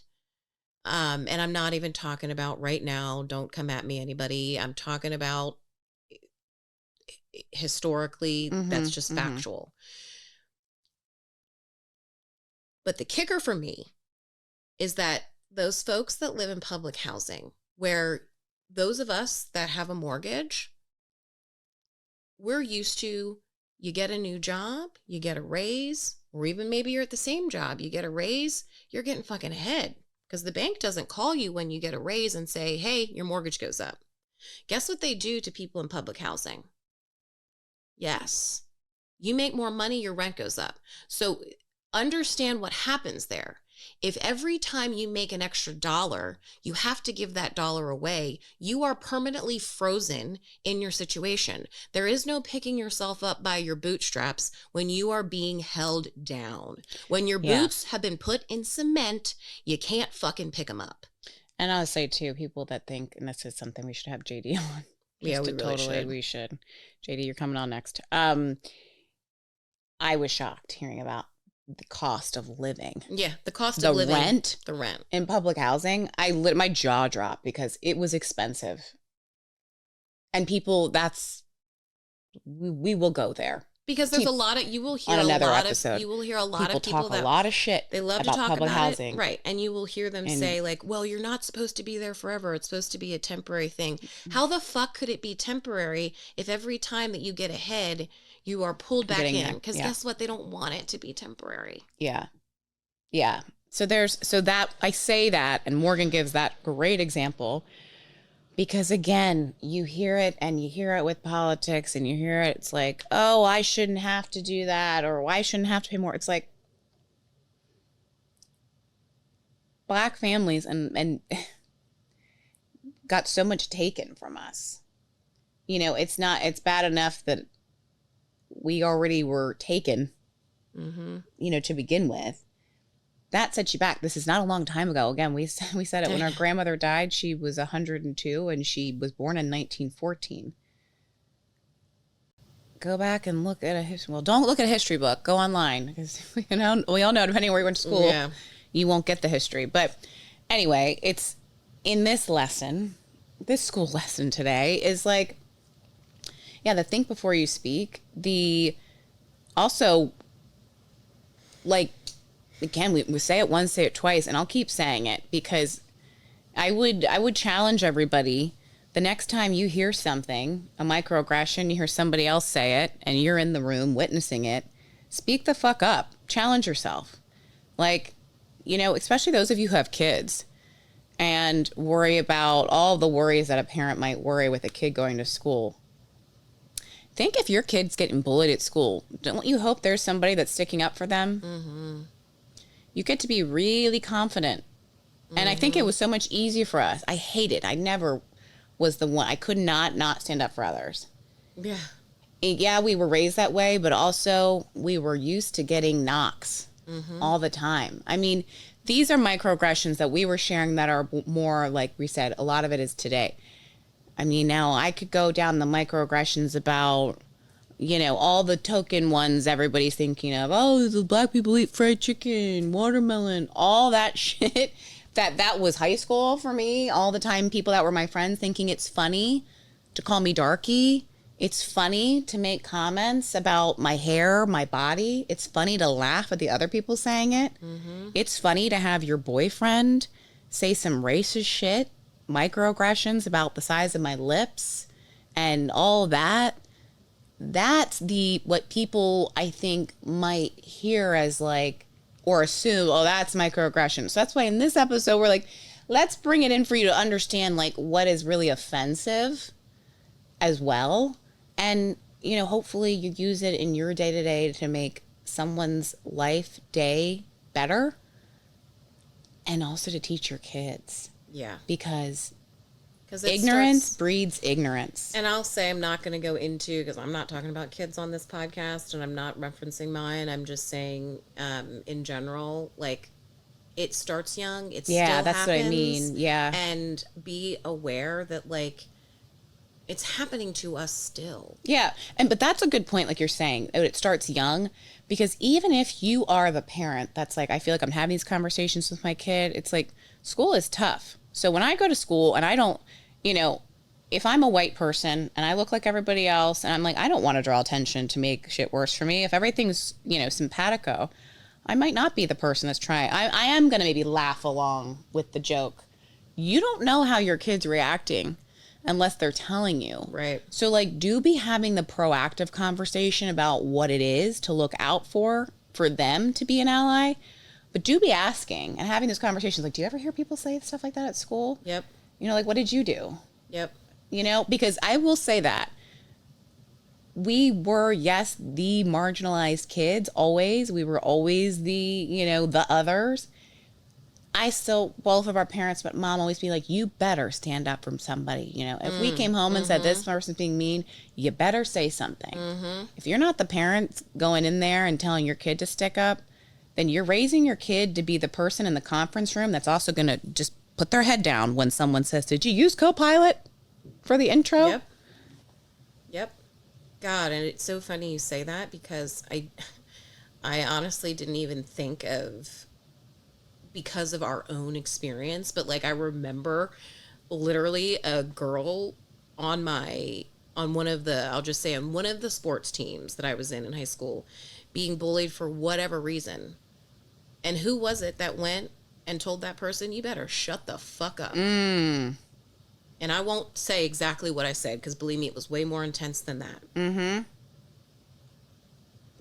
And I'm not even talking about right now, don't come at me, anybody. I'm talking about historically, that's just factual. But the kicker for me is that those folks that live in public housing, where those of us that have a mortgage, we're used to, you get a new job, you get a raise, or even maybe you're at the same job, you get a raise, you're getting fucking ahead because the bank doesn't call you when you get a raise and say, hey, your mortgage goes up. Guess what they do to people in public housing? Yes. You make more money, your rent goes up. So understand what happens there. If every time you make an extra dollar, you have to give that dollar away, you are permanently frozen in your situation. There is no picking yourself up by your bootstraps when you are being held down. When your boots have been put in cement, you can't fucking pick them up. And I'll say too, people that think, and this is something we should have JD on. Yeah, we really should. We should. JD, you're coming on next. I was shocked hearing about the cost of living. Yeah, the cost of living. The rent in public housing. My jaw dropped because it was expensive. And people, we will go there. Because there's a lot of, you will hear a lot of people talk a lot of shit. They love about to talk public about housing. It, right? And you will hear them say like, "Well, you're not supposed to be there forever. It's supposed to be a temporary thing." How the fuck could it be temporary if every time that you get ahead, you are pulled back in? Because guess what? They don't want it to be temporary. Yeah, yeah. So that I say that, and Morgan gives that great example. Because again, you hear it with politics and you hear it. It's like, oh, I shouldn't have to do that, or I shouldn't have to pay more. It's like Black families and got so much taken from us. you know, it's bad enough that we already were taken, you know, to begin with. That sets you back. This is not a long time ago. Again, we said it when our grandmother died. She was 102 and she was born in 1914. Go back and look at a history. Well, don't look at a history book. Go online because we all know depending on where you went to school, you won't get the history. But anyway, it's in this lesson. This school lesson today is like, yeah, the think before you speak. The also, like, again, we say it once, say it twice, and I'll keep saying it because I would challenge everybody. The next time you hear something, a microaggression, you hear somebody else say it, and you're in the room witnessing it, speak the fuck up. Challenge yourself. Like, you know, especially those of you who have kids and worry about all the worries that a parent might worry with a kid going to school. Think if your kid's getting bullied at school, don't you hope there's somebody that's sticking up for them? Mm-hmm. You get to be really confident. And I think it was so much easier for us. I hate it. I never was the one. I could not stand up for others. Yeah. Yeah, we were raised that way, but also we were used to getting knocks all the time. I mean, these are microaggressions that we were sharing that are more, like we said, a lot of it is today. I mean, now I could go down the microaggressions about, you know, all the token ones everybody's thinking of. Oh, the black people eat fried chicken, watermelon, all that shit. That was high school for me. All the time, people that were my friends thinking it's funny to call me darky. It's funny to make comments about my hair, my body. It's funny to laugh at the other people saying it. It's funny to have your boyfriend say some racist shit, microaggressions about the size of my lips and all that. That's what people, I think, might hear as like, or assume, oh, that's microaggression. So that's why in this episode, we're like, let's bring it in for you to understand like what is really offensive as well. And, you know, hopefully you use it in your day-to-day to make someone's life day better. And also to teach your kids. Yeah. Because ignorance breeds ignorance. And I'll say I'm not going to go into, because I'm not talking about kids on this podcast and I'm not referencing mine. I'm just saying in general, like, it starts young. It still happens. Yeah, that's what I mean. Yeah. And be aware that, like, it's happening to us still. Yeah. But that's a good point, like you're saying. It starts young. Because even if you are the parent that's like, I feel like I'm having these conversations with my kid, it's like, school is tough. So when I go to school and I don't, you know, if I'm a white person and I look like everybody else and I'm like, I don't want to draw attention to make shit worse for me. If everything's, you know, simpatico, I might not be the person that's trying. I am going to maybe laugh along with the joke. You don't know how your kid's reacting unless they're telling you. Right. So like, do be having the proactive conversation about what it is to look out for them to be an ally. But do be asking and having those conversations. Like, do you ever hear people say stuff like that at school? Yep. You know, like, what did you do? Yep. You know, because I will say that we were, yes, the marginalized kids always. We were always the, you know, the others. I still, both of our parents, but mom always be like, you better stand up from somebody. You know, if we came home and said this person's being mean, you better say something. If you're not the parent going in there and telling your kid to stick up, then you're raising your kid to be the person in the conference room that's also going to just put their head down when someone says, did you use Copilot for the intro? Yep. God, and it's so funny you say that because I honestly didn't even think of, because of our own experience, but like I remember literally a girl on one of the sports teams that I was in high school being bullied for whatever reason. And who was it that went and told that person, you better shut the fuck up? And I won't say exactly what I said, because believe me, it was way more intense than that.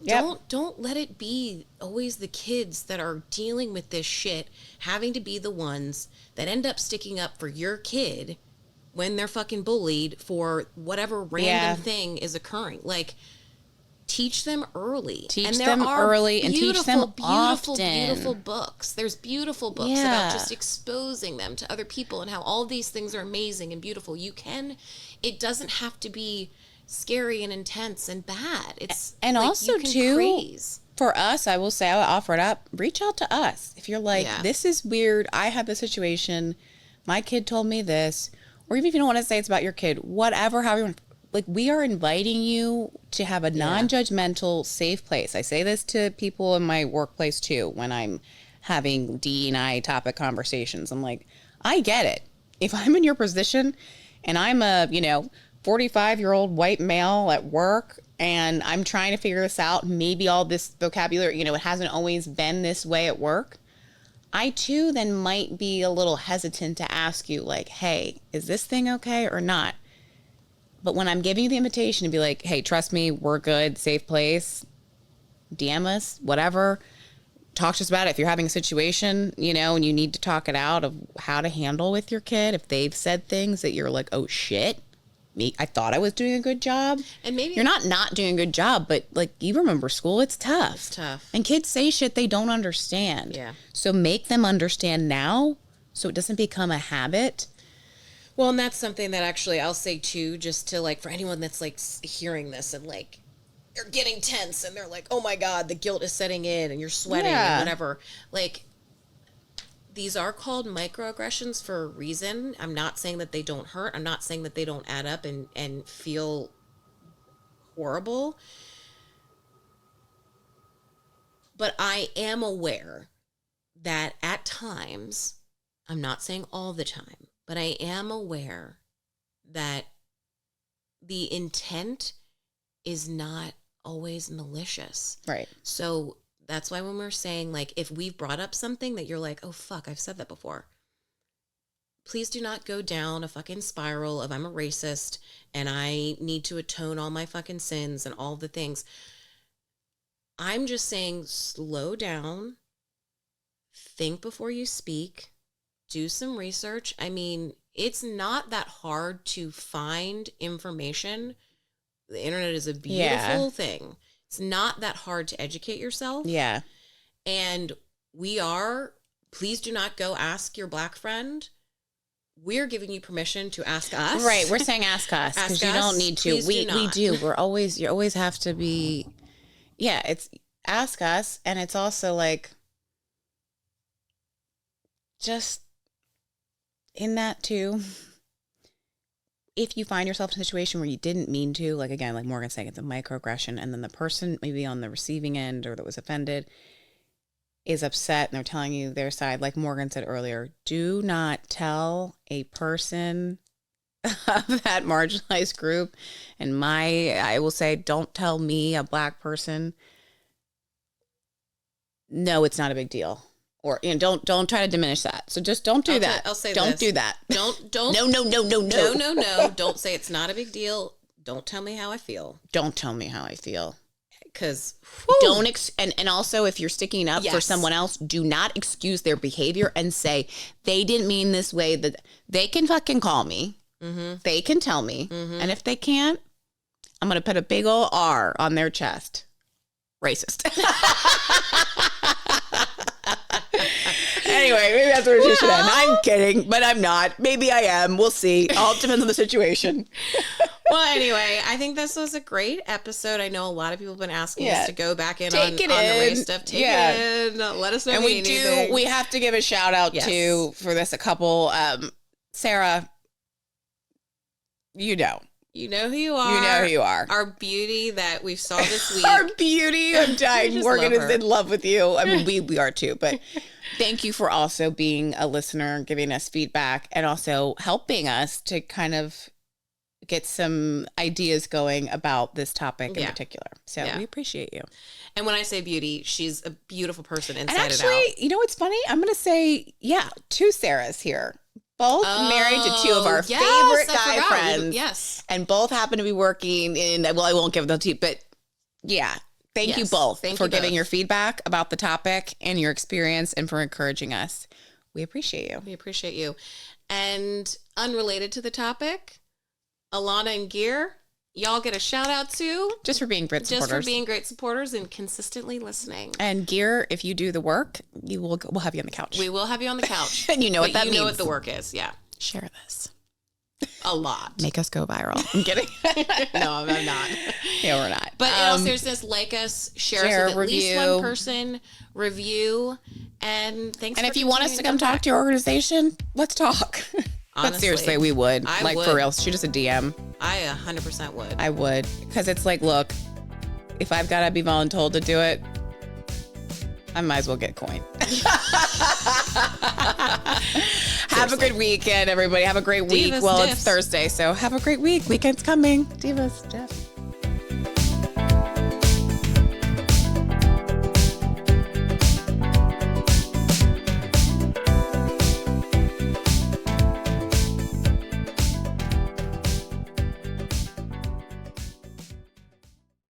Yep. Don't let it be always the kids that are dealing with this shit, having to be the ones that end up sticking up for your kid when they're fucking bullied for whatever random thing is occurring. Like, Teach them early. Teach them early and teach them often. Beautiful books. There's beautiful books about just exposing them to other people and how all these things are amazing and beautiful. It doesn't have to be scary and intense and bad. It's and like also you can too, praise. For us, I will say, I will offer it up. Reach out to us if you're like, this is weird. I had this situation. My kid told me this, or even if you don't want to say it's about your kid, whatever, however you want. Like, we are inviting you to have a non-judgmental, safe place. I say this to people in my workplace too when I'm having D&I topic conversations. I'm like, I get it. If I'm in your position and I'm a 45-year-old white male at work and I'm trying to figure this out, maybe all this vocabulary, it hasn't always been this way at work, I too then might be a little hesitant to ask you, like, hey, is this thing okay or not? But when I'm giving you the invitation to be like, hey, trust me, we're good, safe place, DM us, whatever, talk to us about it. If you're having a situation, and you need to talk it out of how to handle with your kid, if they've said things that you're like, oh shit, I thought I was doing a good job. And maybe you're not doing a good job, but like, you remember school, it's tough. It's tough. And kids say shit they don't understand. Yeah. So make them understand now so it doesn't become a habit. Well, and that's something that actually I'll say too, just to like, for anyone that's like hearing this and like, they're getting tense and they're like, oh my God, the guilt is setting in and you're sweating and whatever. Like, these are called microaggressions for a reason. I'm not saying that they don't hurt. I'm not saying that they don't add up and feel horrible. But I am aware that at times, I'm not saying all the time, but I am aware that the intent is not always malicious. Right. So that's why when we're saying, like, if we've brought up something that you're like, oh, fuck, I've said that before, please do not go down a fucking spiral of I'm a racist and I need to atone all my fucking sins and all the things. I'm just saying, slow down, think before you speak, do some research. I mean, it's not that hard to find information. The internet is a beautiful thing. It's not that hard to educate yourself. Yeah. And please do not go ask your black friend. We're giving you permission to ask us. Right. We're saying ask us because you don't need to. We do. You always have to be. Yeah. It's ask us. And it's also like, just in that too, if you find yourself in a situation where you didn't mean to, like, again, like Morgan's saying, it's a microaggression, and then the person maybe on the receiving end or that was offended is upset and they're telling you their side, like Morgan said earlier, do not tell a person of that marginalized group. And I will say, don't tell me, a black person, no, it's not a big deal. Or, don't try to diminish that. So just don't do that. I'll say don't this. do that. Don't. No. Don't say it's not a big deal. Don't tell me how I feel. Don't tell me how I feel. Because and also, if you're sticking up for someone else, do not excuse their behavior and say they didn't mean this way. That they can fucking call me. Mm-hmm. They can tell me. Mm-hmm. And if they can't, I'm going to put a big old R on their chest. Racist. Anyway, maybe that's where she should end. I'm kidding, but I'm not. Maybe I am. We'll see. All depends on the situation. Well, anyway, I think this was a great episode. I know a lot of people have been asking us to go back in on the race stuff. Take it in. Let us know. And we have to give a shout out to, for this, a couple. Sarah, you know who you are. You know who you are. Our beauty that we saw this week. Our beauty. I'm dying. Morgan is in love with you. I mean, we are too, but thank you for also being a listener, giving us feedback, and also helping us to kind of get some ideas going about this topic in particular. So we appreciate you. And when I say beauty, she's a beautiful person inside and actually, and out. You know what's funny? I'm going to say, two Sarahs here. Both married to two of our favorite guy friends. Yes. And both happen to be working in, well, I won't give the tea, but thank you both for giving your feedback about the topic and your experience and for encouraging us. We appreciate you. We appreciate you. And unrelated to the topic, Alana and Gear, y'all get a shout out too. Just for being great supporters. Just for being great supporters and consistently listening. And Gear, if you do the work, we'll have you on the couch. We will have you on the couch. And you know what that means. You know what the work is. Yeah. Share this. A lot. Make us go viral. I'm kidding. No, I'm not. Yeah, we're not. But in all seriousness, like us, share us with at least one person, review, and thanks. And if you want us to come talk to your organization, let's talk. Honestly, but seriously, we would. I would. For real, shoot us a DM. I 100% would. I would. Because it's like, look, if I've got to be voluntold to do it, I might as well get coin. Have a good weekend, everybody. Have a great week. Divas, well, diffs. It's Thursday, so have a great week. Weekend's coming. Divas, Jeff.